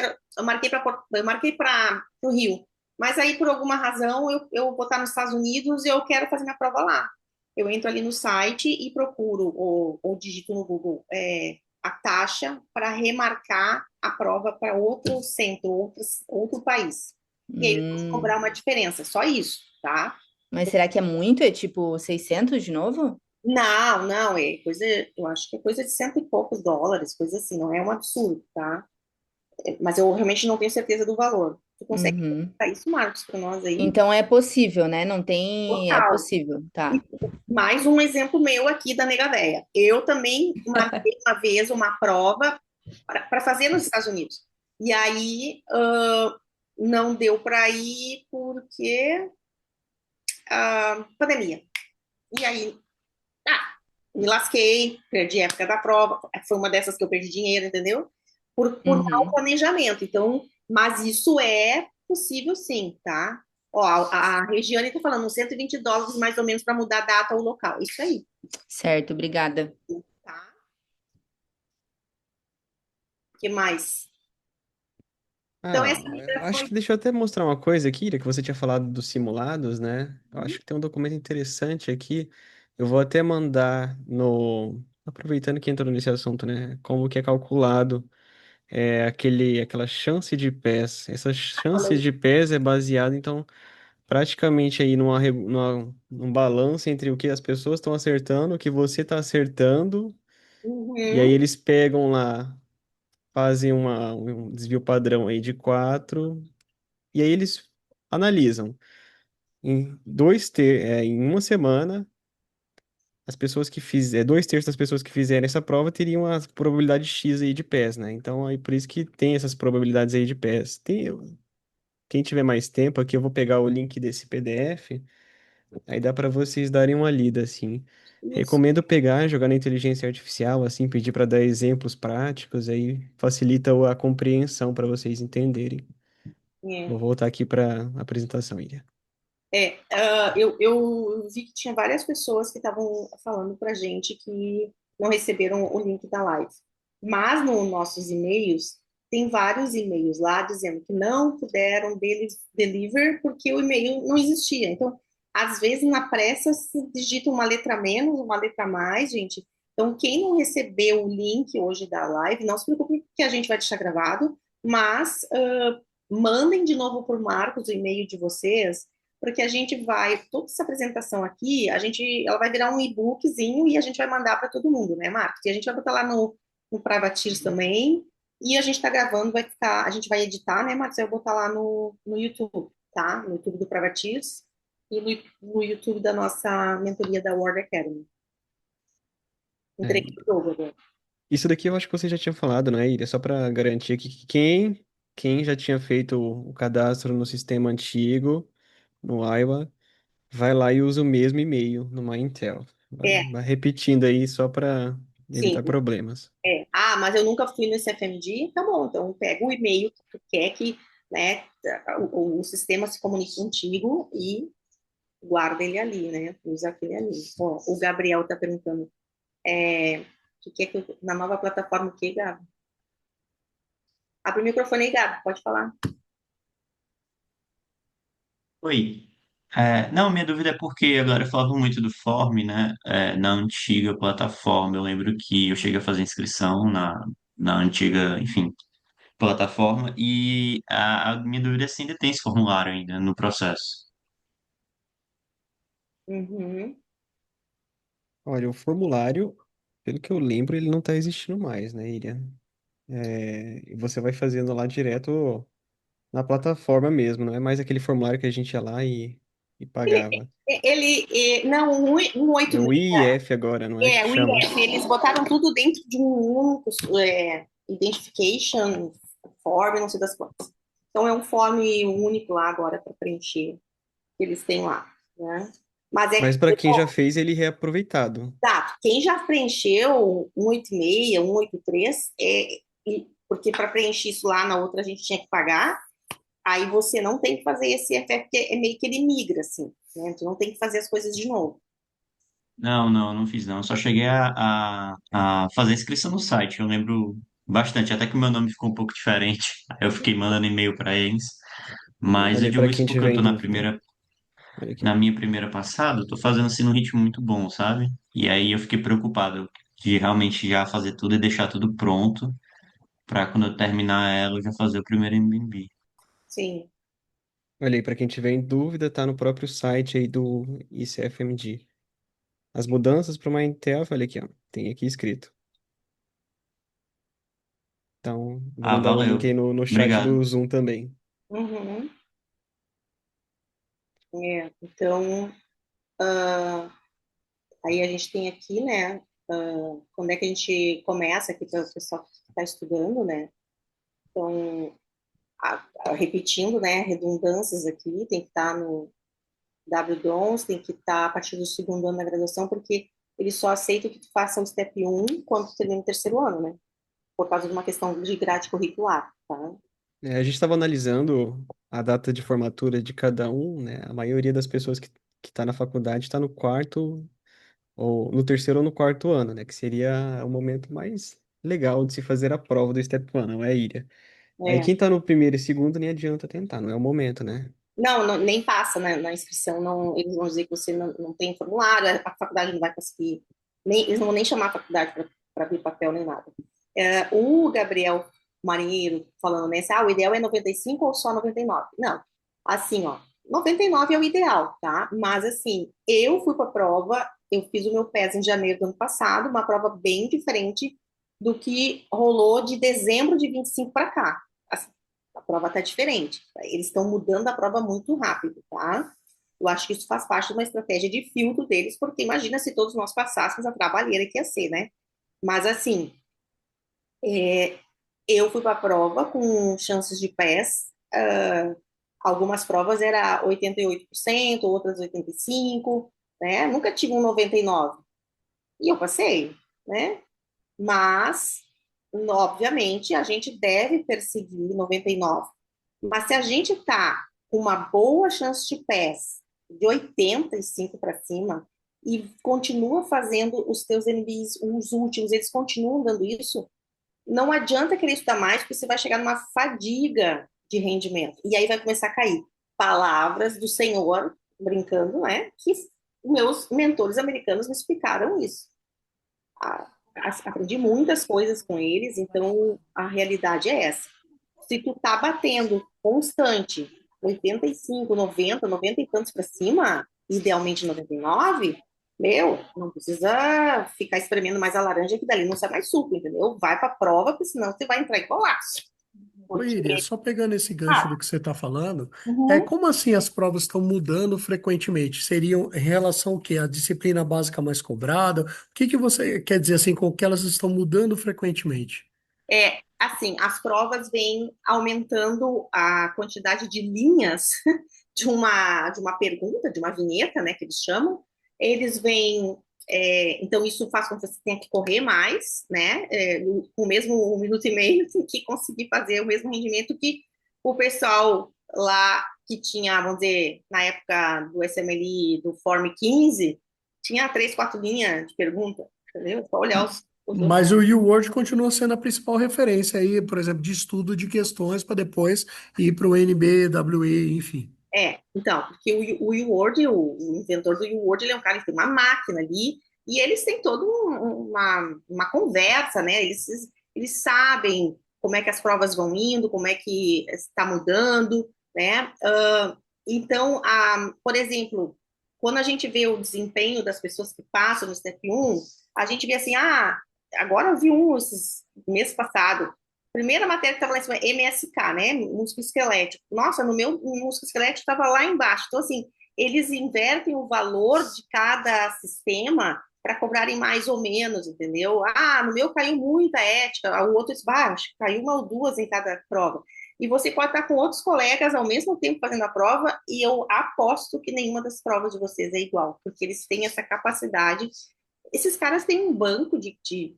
marquei para o Rio, mas aí por alguma razão eu vou estar nos Estados Unidos e eu quero fazer minha prova lá. Eu entro ali no site e procuro ou digito no Google a taxa para remarcar a prova para outro centro, outro país. E aí eles vão cobrar Hum, uma diferença, só isso, tá? mas será que é muito? É tipo 600 de novo? Não, não, eu acho que é coisa de cento e poucos dólares, coisa assim, não é um absurdo, tá? Mas eu realmente não tenho certeza do valor. Tu consegue Uhum. perguntar isso, Marcos, para nós aí? Então é possível, né? Não tem. É Total. possível, E tá. mais um exemplo meu aqui da Negadeia. Eu também marquei uma vez uma prova para fazer nos Estados Unidos. E aí não deu para ir porque pandemia. E aí, me lasquei, perdi a época da prova. Foi uma dessas que eu perdi dinheiro, entendeu? Por mau Uhum. planejamento. Então, mas isso é possível sim, tá? Ó, a Regiane tá falando uns US$ 120 mais ou menos para mudar a data ou local. Isso aí, Certo, obrigada. tá? O que mais? Então, Ah, essa eu amiga acho foi. que deixa eu até mostrar uma coisa aqui, que você tinha falado dos simulados, né? Eu acho que tem um documento interessante aqui. Eu vou até mandar no. Aproveitando que entrou nesse assunto, né? Como que é calculado aquela chance de pés. Essa chance de pés é baseada, então, praticamente aí num balanço entre o que as pessoas estão acertando, o que você está acertando, e aí Uhum, eles pegam lá, fazem um desvio padrão aí de 4. E aí eles analisam. Em uma semana, as pessoas que fizer, 2/3 das pessoas que fizerem essa prova teriam a probabilidade X aí de pés, né? Então, aí por isso que tem essas probabilidades aí de pés. Quem tiver mais tempo aqui, eu vou pegar o link desse PDF, aí dá para vocês darem uma lida, assim. isso. Recomendo pegar, jogar na inteligência artificial, assim, pedir para dar exemplos práticos, aí facilita a compreensão para vocês entenderem. É. Vou voltar aqui para a apresentação, Iria. Eu vi que tinha várias pessoas que estavam falando pra gente que não receberam o link da live. Mas nos nossos e-mails, tem vários e-mails lá dizendo que não puderam deliver porque o e-mail não existia. Então, às vezes, na pressa, se digita uma letra menos, uma letra a mais, gente. Então, quem não recebeu o link hoje da live, não se preocupe que a gente vai deixar gravado, mas mandem de novo por Marcos o e-mail de vocês porque a gente vai, toda essa apresentação aqui, ela vai virar um e-bookzinho e a gente vai mandar para todo mundo, né, Marcos? E a gente vai botar lá no Privateers também, e a gente está gravando, a gente vai editar, né, Marcos? Eu vou botar lá no YouTube, tá? No YouTube do Privateers e no YouTube da nossa mentoria da World Academy. Entrei É, no jogo agora. isso daqui eu acho que você já tinha falado, né, Ira? Só para garantir aqui que quem já tinha feito o cadastro no sistema antigo, no Iowa, vai lá e usa o mesmo e-mail no MyIntel. É, Vai repetindo aí só para sim, evitar problemas. Ah, mas eu nunca fui no CFMD, tá bom, então pega o e-mail que tu quer que, né, o sistema se comunique contigo e guarda ele ali, né? Usa aquele ali. Ó, o Gabriel tá perguntando, na nova plataforma o que, Gabi? Abre o microfone aí, Gabi, pode falar. Oi. Não, minha dúvida é porque agora falavam muito do Form, né? Na antiga plataforma. Eu lembro que eu cheguei a fazer inscrição na antiga, enfim, plataforma e a minha dúvida é se ainda tem esse formulário ainda no processo. Uhum. Olha, o formulário, pelo que eu lembro, ele não está existindo mais, né, Irian? E você vai fazendo lá direto na plataforma mesmo, não é mais aquele formulário que a gente ia lá e pagava. Não, o É o 186, IIF agora, não é que o chama? IF, eles botaram tudo dentro de um único identification form, não sei das quantas. Então é um form único lá agora para preencher, que eles têm lá, né? Mas Mas para quem já fez, ele é reaproveitado. exato, quem já preencheu 186, 183, porque para preencher isso lá na outra a gente tinha que pagar, aí você não tem que fazer esse FF, porque é meio que ele migra, assim, né? Tu não tem que fazer as coisas de novo. Não, não, não fiz não. Eu só cheguei a fazer inscrição no site. Eu lembro bastante, até que o meu nome ficou um pouco diferente. Aí eu fiquei mandando e-mail para eles. Mas Olha eu aí, digo para isso quem porque eu tiver tô em dúvida. Olha aqui. na minha primeira passada, eu tô fazendo assim num ritmo muito bom, sabe? E aí eu fiquei preocupado de realmente já fazer tudo e deixar tudo pronto para quando eu terminar ela eu já fazer o primeiro Airbnb. Sim. Olha aí, para quem tiver em dúvida, tá no próprio site aí do ICFMD. As mudanças para o MindTelf, olha aqui, ó. Tem aqui escrito. Então, vou Ah, mandar o link valeu. aí no chat Obrigado. do Zoom também. Uhum. Então, aí a gente tem aqui, né? Quando é que a gente começa aqui para o pessoal que está estudando, né? Então, repetindo, né? Redundâncias aqui, tem que estar no WDONS, tem que estar a partir do segundo ano da graduação, porque eles só aceitam que tu faça o Step 1 quando tu termina o terceiro ano, né? Por causa de uma questão de grade curricular, tá? A gente estava analisando a data de formatura de cada um, né? A maioria das pessoas que está na faculdade está no quarto, ou no terceiro ou no quarto ano, né? Que seria o momento mais legal de se fazer a prova do Step 1, não é, Iria? Aí É. quem está no primeiro e segundo nem adianta tentar, não é o momento, né? Não, nem passa na inscrição, não, eles vão dizer que você não tem formulário, a faculdade não vai conseguir, eles não vão nem chamar a faculdade para abrir papel nem nada. O Gabriel Marinheiro falando, né, o ideal é 95 ou só 99? Não, assim, ó, 99 é o ideal, tá? Mas, assim, eu fui para a prova, eu fiz o meu PES em janeiro do ano passado, uma prova bem diferente do que rolou de dezembro de 25 para cá. Assim, a prova está diferente. Eles estão mudando a prova muito rápido, tá? Eu acho que isso faz parte de uma estratégia de filtro deles, porque imagina se todos nós passássemos a trabalheira que ia ser, né? Mas, assim, é, eu fui para a prova com chances de pés. Algumas provas era 88%, outras 85%, né? Nunca tive um 99%. E eu passei, né? Mas, obviamente, a gente deve perseguir 99. Mas se a gente tá com uma boa chance de pés de 85 para cima e continua fazendo os teus NBs, os últimos, eles continuam dando isso, não adianta querer estudar mais, porque você vai chegar numa fadiga de rendimento. E aí vai começar a cair palavras do Senhor, brincando, né? Que meus mentores americanos me explicaram isso. Aprendi muitas coisas com eles, então a realidade é essa. Se tu tá batendo constante 85, 90, 90 e tantos para cima, idealmente 99, meu, não precisa ficar espremendo mais a laranja que dali não sai mais suco, entendeu? Vai pra prova, porque senão você vai entrar em colapso. Oi, Porque, Iria, só pegando esse gancho ah, do que você está falando, uhum. como assim as provas estão mudando frequentemente? Seriam em relação ao quê? A disciplina básica mais cobrada? O que que você quer dizer assim com que elas estão mudando frequentemente? Assim, as provas vêm aumentando a quantidade de linhas de uma pergunta, de uma vinheta, né, que eles chamam. Eles vêm, então isso faz com que você tenha que correr mais, né, com o mesmo 1 minuto e meio, tem que conseguir fazer o mesmo rendimento que o pessoal lá que tinha, vamos dizer, na época do SMLI, do Form 15, tinha 3, 4 linhas de pergunta, entendeu? É só olhar os outros. Mas o U-Word continua sendo a principal referência aí, por exemplo, de estudo de questões para depois ir para o NB, WE, enfim. Então, porque o U-Word, o inventor do U-Word, ele é um cara que tem uma máquina ali, e eles têm toda uma conversa, né? Eles sabem como é que as provas vão indo, como é que está mudando, né? Então, por exemplo, quando a gente vê o desempenho das pessoas que passam no Step 1, a gente vê assim, agora eu vi esses mês passado, primeira matéria que estava lá em cima, MSK, né? Músculo esquelético. Nossa, no meu músculo esquelético estava lá embaixo. Então, assim, eles invertem o valor de cada sistema para cobrarem mais ou menos, entendeu? No meu caiu muita ética, o outro disse, acho que caiu uma ou duas em cada prova. E você pode estar com outros colegas ao mesmo tempo fazendo a prova, e eu aposto que nenhuma das provas de vocês é igual, porque eles têm essa capacidade. Esses caras têm um banco de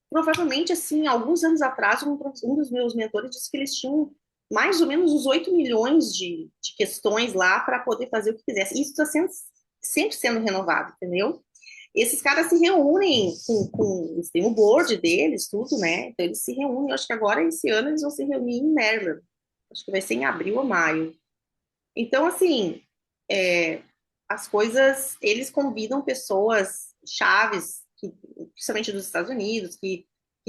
provavelmente, assim, alguns anos atrás, um dos meus mentores disse que eles tinham mais ou menos uns 8 milhões de questões lá para poder fazer o que quisesse. Isso está sempre sendo renovado, entendeu? Esses caras se reúnem eles têm o board deles, tudo, né? Então eles se reúnem, eu acho que agora, esse ano, eles vão se reunir em Maryland. Acho que vai ser em abril ou maio. Então, assim, as coisas, eles convidam pessoas chaves, principalmente dos Estados Unidos, que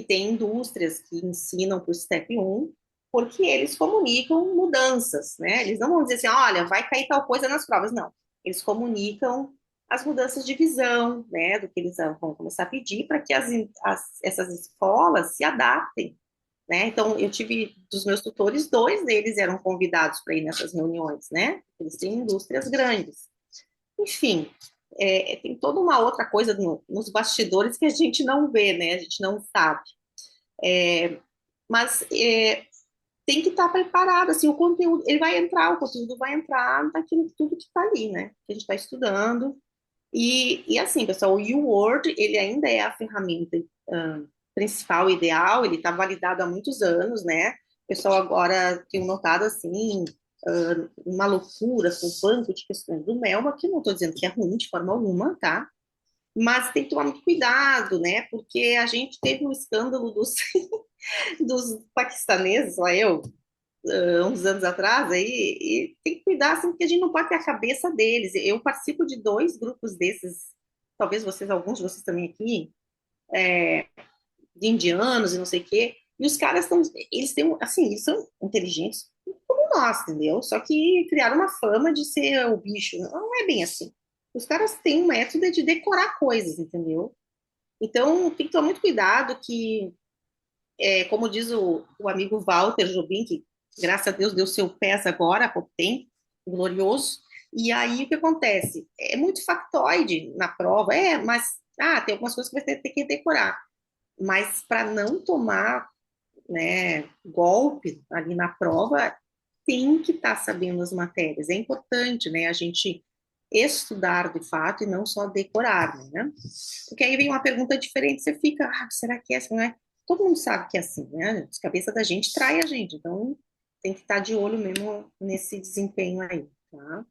têm indústrias que ensinam para o Step 1, porque eles comunicam mudanças, né? Eles não vão dizer assim, olha, vai cair tal coisa nas provas, não. Eles comunicam as mudanças de visão, né, do que eles vão começar a pedir para que essas escolas se adaptem, né? Então, eu tive dos meus tutores, dois deles eram convidados para ir nessas reuniões, né? Eles têm indústrias grandes. Enfim, tem toda uma outra coisa nos bastidores que a gente não vê, né? A gente não sabe. Mas tem que estar preparado, assim, o conteúdo, o conteúdo vai entrar daquilo tudo que está ali, né? Que a gente está estudando. E assim, pessoal, o U-Word, ele ainda é a ferramenta principal, ideal, ele está validado há muitos anos, né? O pessoal agora tem notado, assim, uma loucura com o banco de questões do Melba, que eu não estou dizendo que é ruim de forma alguma, tá? Mas tem que tomar muito cuidado, né? Porque a gente teve um escândalo dos paquistaneses, lá uns anos atrás, aí, e tem que cuidar, assim, porque a gente não pode ter a cabeça deles. Eu participo de dois grupos desses, talvez alguns de vocês também aqui, de indianos e não sei o quê, e os caras eles têm, assim, eles são inteligentes como nós, entendeu? Só que criaram uma fama de ser o bicho. Não é bem assim. Os caras têm um método de decorar coisas, entendeu? Então, tem que tomar muito cuidado que, como diz o amigo Walter Jobim, que graças a Deus deu seu pés agora, há pouco tempo, glorioso, e aí o que acontece? É muito factoide na prova, mas tem algumas coisas que vai ter que decorar, mas para não tomar, né, golpe ali na prova, tem que estar sabendo as matérias. É importante, né, a gente estudar de fato e não só decorar, né? Porque aí vem uma pergunta diferente, você fica, será que é assim, não é? Todo mundo sabe que é assim, né? A cabeça da gente trai a gente, então tem que estar de olho mesmo nesse desempenho aí, tá?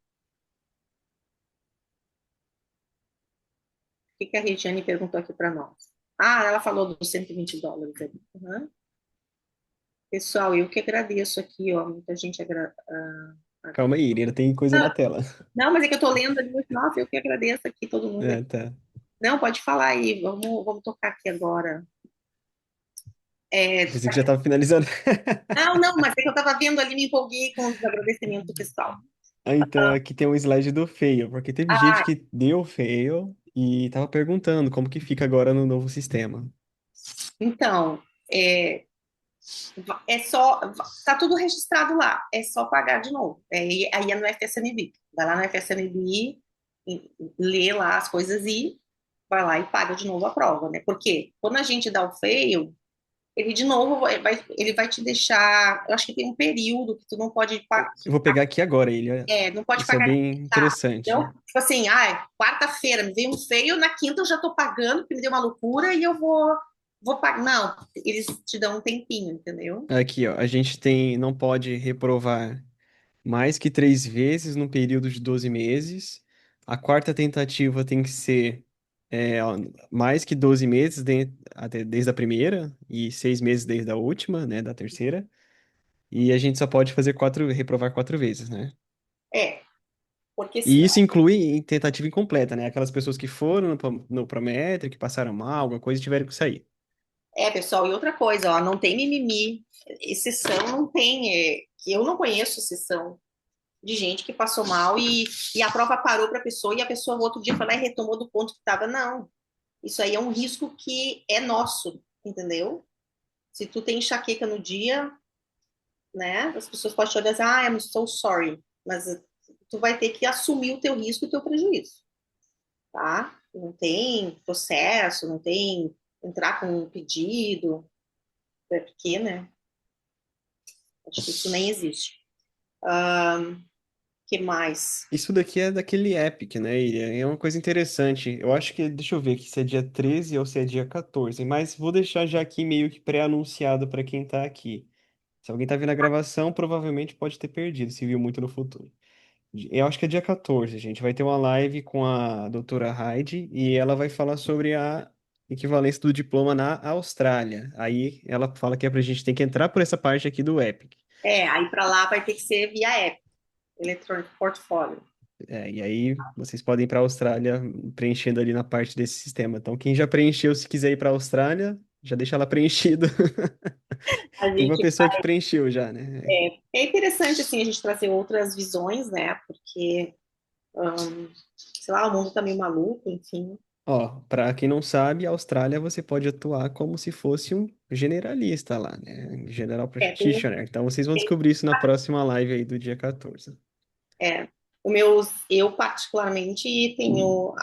O que a Regiane perguntou aqui para nós? Ela falou dos US$ 120 ali. Uhum. Pessoal, eu que agradeço aqui, ó, muita gente Calma aí, ainda tem coisa na tela. Não, mas é que eu tô lendo ali, nossa, eu que agradeço aqui todo mundo. Tá. Não, pode falar aí, vamos tocar aqui agora. Pensei que já estava finalizando. Não, mas é que eu estava vendo ali, me empolguei com os agradecimentos do pessoal. Então, aqui tem um slide do fail, porque teve gente que deu fail e tava perguntando como que fica agora no novo sistema. Então, só, tá tudo registrado lá, é só pagar de novo. Aí é no FSMB. Vai lá no FSMB, lê lá as coisas e vai lá e paga de novo a prova, né? Porque quando a gente dá o fail, ele de novo ele vai te deixar. Eu acho que tem um período que tu não pode pagar. Eu vou pegar aqui agora ele. Não pode Isso é pagar. bem interessante. Então, tipo assim, quarta-feira me veio um fail, na quinta eu já tô pagando, porque me deu uma loucura e eu vou pagar. Não, eles te dão um tempinho, entendeu? Aqui, ó, a gente não pode reprovar mais que 3 vezes no período de 12 meses. A quarta tentativa tem que ser ó, mais que 12 meses desde a primeira e 6 meses desde a última, né, da terceira. E a gente só pode reprovar 4 vezes, né? Porque E isso inclui em tentativa incompleta, né? Aquelas pessoas que foram no Prometri, que passaram mal, alguma coisa e tiveram que sair. Pessoal, e outra coisa, ó, não tem mimimi, exceção não tem, que eu não conheço exceção de gente que passou mal e a prova parou para a pessoa e a pessoa no outro dia foi lá e retomou do ponto que estava. Não, isso aí é um risco que é nosso, entendeu? Se tu tem enxaqueca no dia, né, as pessoas podem te olhar e dizer, I'm so sorry, mas tu vai ter que assumir o teu risco e o teu prejuízo, tá? Não tem processo, não tem entrar com um pedido, é porque, né? Acho que isso nem existe. Que mais? Isso daqui é daquele Epic, né? E é uma coisa interessante. Eu acho que, deixa eu ver aqui se é dia 13 ou se é dia 14, mas vou deixar já aqui meio que pré-anunciado para quem tá aqui. Se alguém tá vendo a gravação, provavelmente pode ter perdido, se viu muito no futuro. Eu acho que é dia 14, gente. Vai ter uma live com a doutora Heidi e ela vai falar sobre a equivalência do diploma na Austrália. Aí ela fala que é pra gente ter que entrar por essa parte aqui do Epic. Aí para lá vai ter que ser via app, Electronic Portfolio. E aí vocês podem ir para a Austrália preenchendo ali na parte desse sistema. Então, quem já preencheu, se quiser ir para a Austrália, já deixa lá preenchido. A Tem uma gente pessoa que preencheu já, né? é interessante assim a gente trazer outras visões, né? Porque sei lá, o mundo tá meio maluco, enfim. Ó, para quem não sabe, a Austrália você pode atuar como se fosse um generalista lá, né? General Tem, Practitioner. Então, vocês vão descobrir isso na próxima live aí do dia 14. eu particularmente tenho,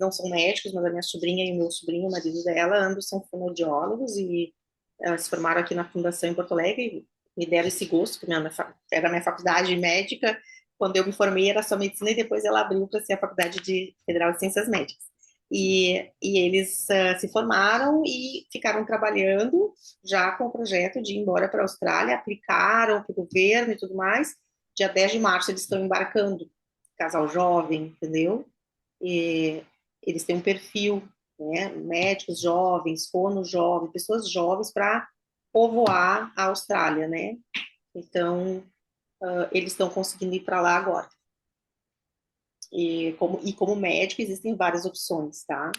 não são médicos, mas a minha sobrinha e o meu sobrinho, o marido dela, ambos são fonoaudiólogos e se formaram aqui na Fundação em Porto Alegre e me deram esse gosto, que era a minha faculdade médica. Quando eu me formei era só medicina e depois ela abriu para ser a Faculdade Federal de Ciências Médicas. E eles se formaram e ficaram trabalhando já com o projeto de ir embora para a Austrália, aplicaram para o governo e tudo mais. Dia 10 de março eles estão embarcando, casal jovem, entendeu? E eles têm um perfil, né? Médicos jovens, fono jovem, pessoas jovens para povoar a Austrália, né? Então, eles estão conseguindo ir para lá agora. E como médico, existem várias opções, tá?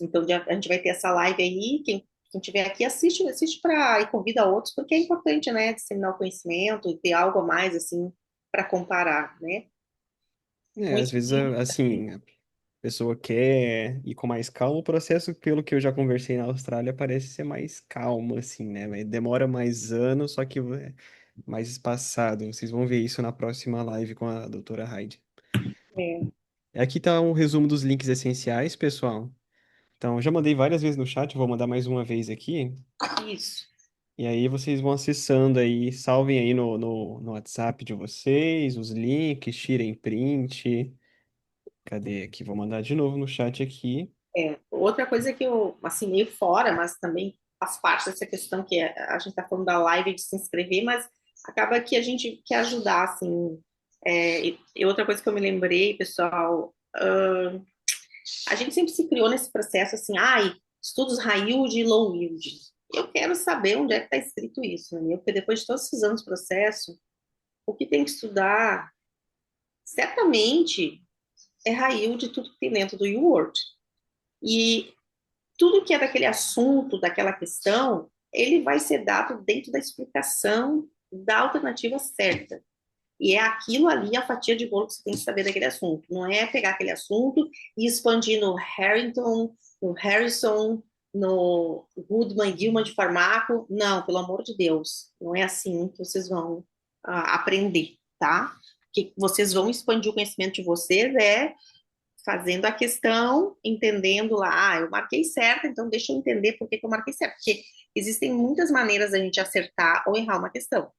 Então, a gente vai ter essa live aí. Quem tiver aqui, assiste e convida outros, porque é importante, né? Disseminar o conhecimento e ter algo a mais, assim, para comparar, né? Às Muito. vezes, assim, a pessoa quer ir com mais calma. O processo, pelo que eu já conversei na Austrália, parece ser mais calmo, assim, né? Demora mais anos, só que é mais espaçado. Vocês vão ver isso na próxima live com a doutora Heidi. É, Aqui tá um resumo dos links essenciais, pessoal. Então, eu já mandei várias vezes no chat, vou mandar mais uma vez aqui. isso. E aí vocês vão acessando aí, salvem aí no WhatsApp de vocês, os links, tirem print. Cadê aqui? Vou mandar de novo no chat aqui. Outra coisa que eu, assim, meio fora, mas também faz parte dessa questão que a gente está falando da live de se inscrever, mas acaba que a gente quer ajudar, assim. E outra coisa que eu me lembrei, pessoal, a gente sempre se criou nesse processo, assim, estudos high yield e low yield. Eu quero saber onde é que está escrito isso, né? Porque depois de todos esses anos de processo, o que tem que estudar, certamente, é high yield de tudo que tem dentro do U-Word. E tudo que é daquele assunto, daquela questão, ele vai ser dado dentro da explicação da alternativa certa. E é aquilo ali, a fatia de bolo que você tem que saber daquele assunto. Não é pegar aquele assunto e expandir no Harrington, no Harrison, no Goodman, Gilman de Farmaco. Não, pelo amor de Deus. Não é assim que vocês vão aprender, tá? Que vocês vão expandir o conhecimento de vocês fazendo a questão, entendendo lá, eu marquei certo, então deixa eu entender por que eu marquei certo. Porque existem muitas maneiras da gente acertar ou errar uma questão.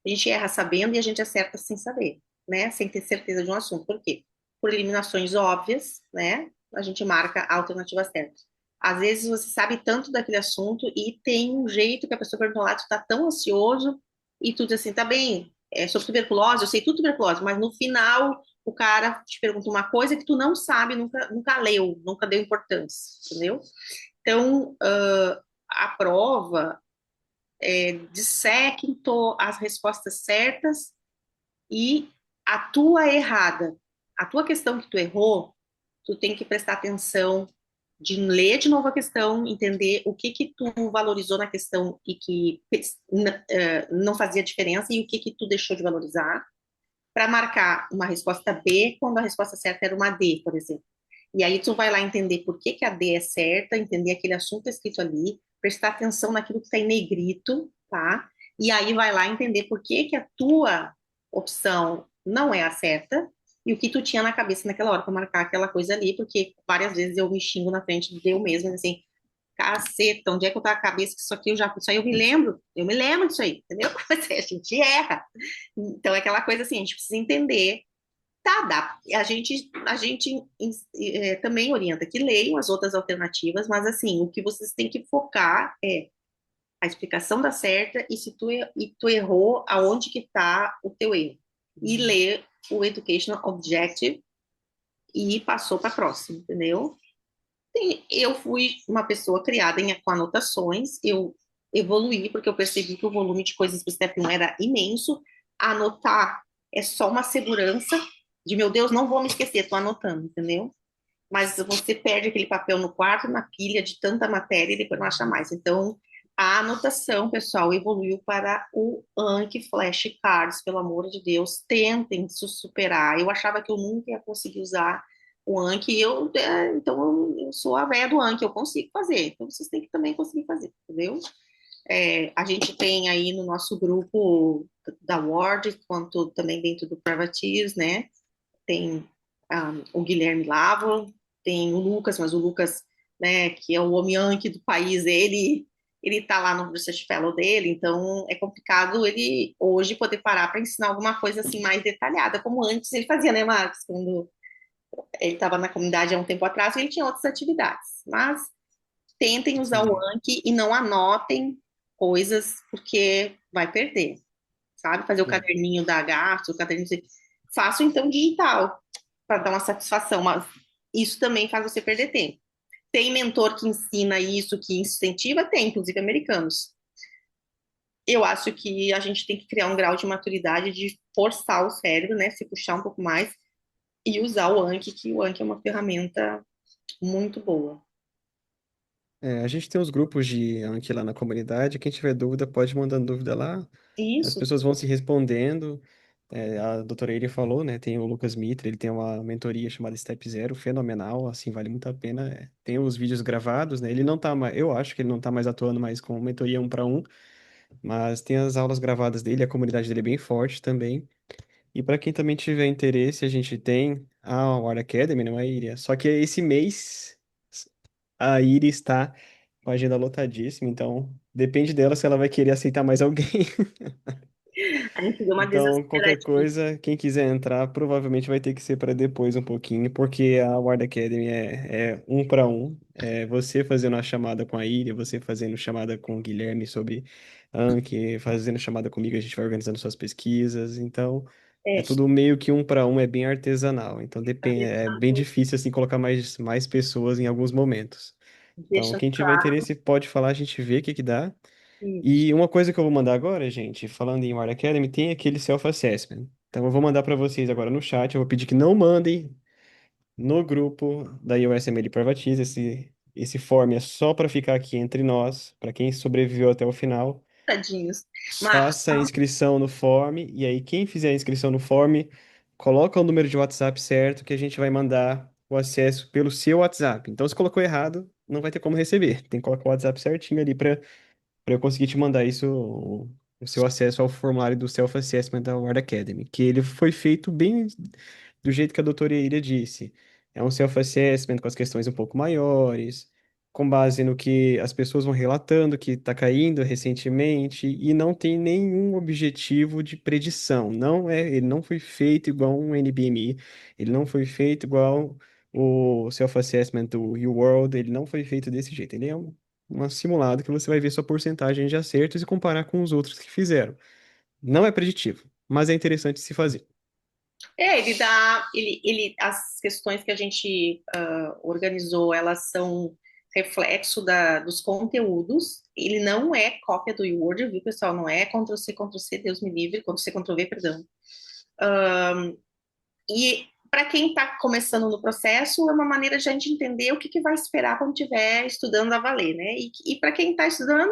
A gente erra sabendo e a gente acerta sem saber, né? Sem ter certeza de um assunto. Por quê? Por eliminações óbvias, né? A gente marca a alternativa certa. Às vezes você sabe tanto daquele assunto e tem um jeito que a pessoa perguntou lá, tu tá tão ansioso e tu diz assim, tá bem, sobre tuberculose, eu sei tudo tuberculose, mas no final o cara te pergunta uma coisa que tu não sabe, nunca leu, nunca deu importância, entendeu? Então, a prova dissequem as respostas certas e a tua errada. A tua questão que tu errou, tu tem que prestar atenção de ler de novo a questão, entender o que que tu valorizou na questão e que não fazia diferença e o que que tu deixou de valorizar, para marcar uma resposta B quando a resposta certa era uma D, por exemplo. E aí tu vai lá entender por que que a D é certa, entender aquele assunto escrito ali, prestar atenção naquilo que está em negrito, tá? E aí vai lá entender por que que a tua opção não é a certa e o que tu tinha na cabeça naquela hora para marcar aquela coisa ali, porque várias vezes eu me xingo na frente de eu mesma, assim, caceta, onde é que eu tava com a cabeça que isso aí eu me lembro disso aí, entendeu? A gente erra. Então é aquela coisa assim, a gente precisa entender. Tá, dá. A gente também orienta que leiam as outras alternativas, mas assim, o que vocês têm que focar é a explicação da certa e se tu errou, aonde que tá o teu erro. E ler o Educational Objective e passou para a próxima, entendeu? Eu fui uma pessoa criada com anotações, eu evoluí porque eu percebi que o volume de coisas para o Step 1 era imenso. Anotar é só uma segurança de, meu Deus, não vou me esquecer, estou anotando, entendeu? Mas você perde aquele papel no quarto, na pilha de tanta matéria e depois não acha mais. Então, a anotação, pessoal, evoluiu para o Anki Flashcards, pelo amor de Deus, tentem se superar. Eu achava que eu nunca ia conseguir usar o Anki, então eu sou a véia do Anki, eu consigo fazer, então vocês têm que também conseguir fazer, entendeu? A gente tem aí no nosso grupo da Word, quanto também dentro do Privateers, né? Tem o Guilherme Lavo, tem o Lucas, mas o Lucas, né, que é o homem Yankee do país, ele tá lá no Research Fellow dele, então é complicado ele hoje poder parar para ensinar alguma coisa assim mais detalhada, como antes ele fazia, né, Marcos? Quando ele estava na comunidade há um tempo atrás, ele tinha outras atividades. Mas tentem usar o Sim. Anki e não anotem coisas, porque vai perder, sabe? Fazer o É. caderninho da gasto, o caderninho... Faço então digital, para dar uma satisfação, mas isso também faz você perder tempo. Tem mentor que ensina isso, que incentiva? Tem, inclusive americanos. Eu acho que a gente tem que criar um grau de maturidade de forçar o cérebro, né? Se puxar um pouco mais e usar o Anki, que o Anki é uma ferramenta muito boa. A gente tem os grupos de Anki lá na comunidade. Quem tiver dúvida, pode mandar dúvida lá. As Isso, pessoas vão se respondendo. A doutora Eire falou, né? Tem o Lucas Mitre, ele tem uma mentoria chamada Step Zero, fenomenal, assim, vale muito a pena. Tem os vídeos gravados, né? Ele não tá mais, eu acho que ele não tá mais atuando mais com mentoria um para um, mas tem as aulas gravadas dele, a comunidade dele é bem forte também. E para quem também tiver interesse, a gente tem a War Academy, não é, Iria? Só que esse mês a Iria está com a agenda lotadíssima, então depende dela se ela vai querer aceitar mais alguém. a gente deu uma Então, qualquer desaceleradinha. coisa, quem quiser entrar, provavelmente vai ter que ser para depois um pouquinho, porque a Ward Academy é um para um. É você fazendo a chamada com a Iria, você fazendo chamada com o Guilherme sobre Anki, fazendo chamada comigo, a gente vai organizando suas pesquisas. Então, é É, tudo meio que um para um, é bem artesanal. Então, depende, é bem difícil assim colocar mais pessoas em alguns momentos. Então, deixa quem tiver claro interesse pode falar, a gente vê o que que dá. isso. E uma coisa que eu vou mandar agora, gente, falando em War Academy, tem aquele self-assessment. Então eu vou mandar para vocês agora no chat. Eu vou pedir que não mandem no grupo da USML Privatize. Esse form é só para ficar aqui entre nós, para quem sobreviveu até o final. Tadinhos. Mas, Faça a inscrição no form e aí quem fizer a inscrição no form, coloca o número de WhatsApp certo que a gente vai mandar o acesso pelo seu WhatsApp. Então se colocou errado, não vai ter como receber. Tem que colocar o WhatsApp certinho ali para eu conseguir te mandar isso, o seu acesso ao formulário do Self-Assessment da Ward Academy, que ele foi feito bem do jeito que a doutora Ira disse. É um self-assessment com as questões um pouco maiores, com base no que as pessoas vão relatando que está caindo recentemente, e não tem nenhum objetivo de predição. Ele não foi feito igual um NBME, ele não foi feito igual o self-assessment do UWorld, ele não foi feito desse jeito. Ele é um simulado que você vai ver sua porcentagem de acertos e comparar com os outros que fizeram. Não é preditivo, mas é interessante se fazer. as questões que a gente organizou, elas são reflexo dos conteúdos. Ele não é cópia do Word, viu, pessoal? Não é Ctrl+C, Ctrl+C, Deus me livre, Ctrl+C, Ctrl+V, perdão. E para quem está começando no processo, é uma maneira de a gente entender o que, que vai esperar quando estiver estudando a valer, né? E para quem está estudando,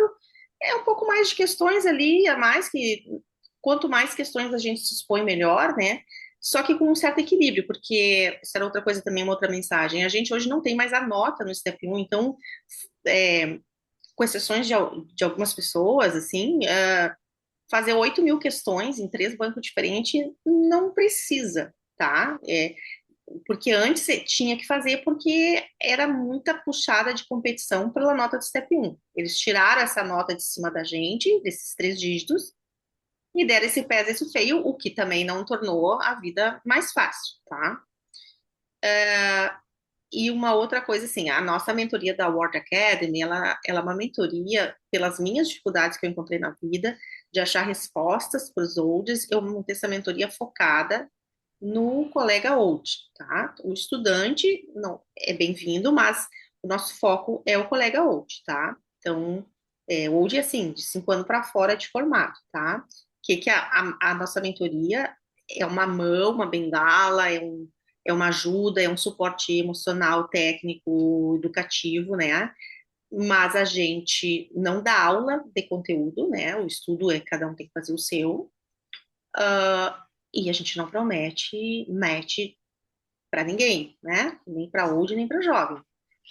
é um pouco mais de questões ali, a mais que quanto mais questões a gente se expõe, melhor, né? Só que com um certo equilíbrio, porque essa era outra coisa também, uma outra mensagem. A gente hoje não tem mais a nota no Step 1, então, com exceções de algumas pessoas, assim, fazer 8.000 questões em 3 bancos diferentes não precisa, tá? Porque antes tinha que fazer porque era muita puxada de competição pela nota do Step 1. Eles tiraram essa nota de cima da gente, desses 3 dígitos, e deram esse pés, esse feio, o que também não tornou a vida mais fácil, tá? E uma outra coisa, assim, a nossa mentoria da Word Academy, ela é uma mentoria pelas minhas dificuldades que eu encontrei na vida, de achar respostas para os olds. Eu montei essa mentoria focada no colega old, tá? O estudante não é bem-vindo, mas o nosso foco é o colega old, tá? Então, old é assim, de 5 anos para fora de formato, tá? Que a nossa mentoria é uma mão, uma bengala, é uma ajuda, é um suporte emocional, técnico, educativo, né? Mas a gente não dá aula de conteúdo, né? O estudo cada um tem que fazer o seu. E a gente não promete match para ninguém, né? Nem para old, nem para jovem.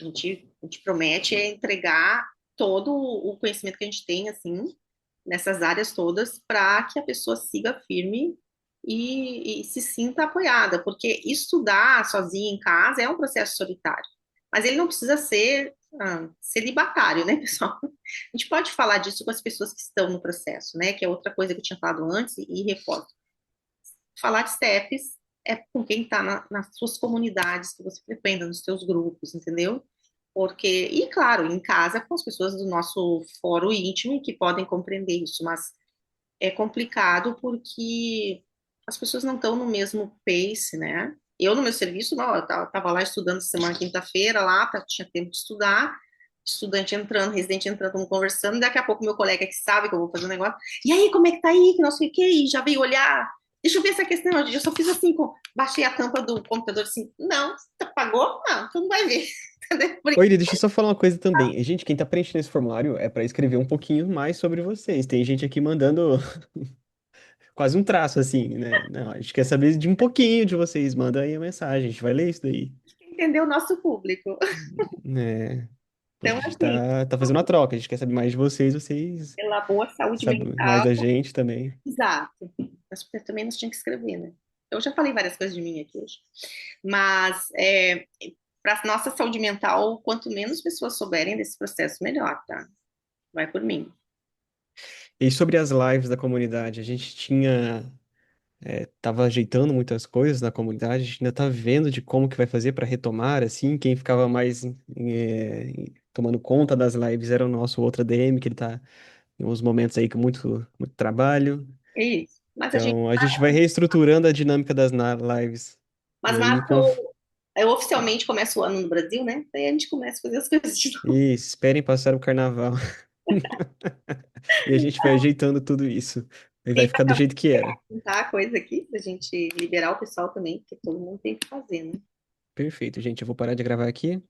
A gente promete entregar todo o conhecimento que a gente tem, assim, nessas áreas todas, para que a pessoa siga firme e se sinta apoiada, porque estudar sozinha em casa é um processo solitário, mas ele não precisa ser celibatário, né, pessoal? A gente pode falar disso com as pessoas que estão no processo, né, que é outra coisa que eu tinha falado antes e reforço. Falar de STEPs é com quem está nas suas comunidades que você frequenta, nos seus grupos, entendeu? Porque, e claro, em casa com as pessoas do nosso fórum íntimo que podem compreender isso, mas é complicado porque as pessoas não estão no mesmo pace, né? Eu, no meu serviço, não, eu tava lá estudando semana quinta-feira, lá, tinha tempo de estudar, estudante entrando, residente entrando, estamos conversando, e daqui a pouco meu colega que sabe que eu vou fazer um negócio, e aí, como é que tá aí, que não sei o que, e já veio olhar, deixa eu ver essa questão, eu só fiz assim, baixei a tampa do computador assim, não, você apagou? Não, tu não vai ver, entendeu? Oi, Iri, deixa eu só falar uma coisa também. Gente, quem tá preenchendo esse formulário é para escrever um pouquinho mais sobre vocês. Tem gente aqui mandando quase um traço, assim, né? Não, a gente quer saber de um pouquinho de vocês. Manda aí a mensagem, a gente vai ler isso daí. Entender o nosso público. É, a Então, gente assim, tá fazendo uma troca, a gente quer saber mais de vocês pela boa saúde sabem mais mental. da gente também. Exato. Mas também nós tínhamos que escrever, né? Eu já falei várias coisas de mim aqui hoje. Mas, para nossa saúde mental, quanto menos pessoas souberem desse processo, melhor, tá? Vai por mim. E sobre as lives da comunidade, a gente tava ajeitando muitas coisas na comunidade, a gente ainda tá vendo de como que vai fazer para retomar, assim, quem ficava mais tomando conta das lives era o nosso outro ADM, que ele tá em uns momentos aí com muito, muito trabalho. É isso. Mas a gente. Então, a gente vai reestruturando a dinâmica das lives. Mas E aí, março, eu oficialmente começo o ano no Brasil, né? Daí a gente começa a fazer as coisas de novo. esperem passar o carnaval. E a gente vai ajeitando tudo isso. E vai Tem que ficar do jeito que era. acabar a coisa aqui, pra gente liberar o pessoal também, porque todo mundo tem que fazer, né? Perfeito, gente. Eu vou parar de gravar aqui.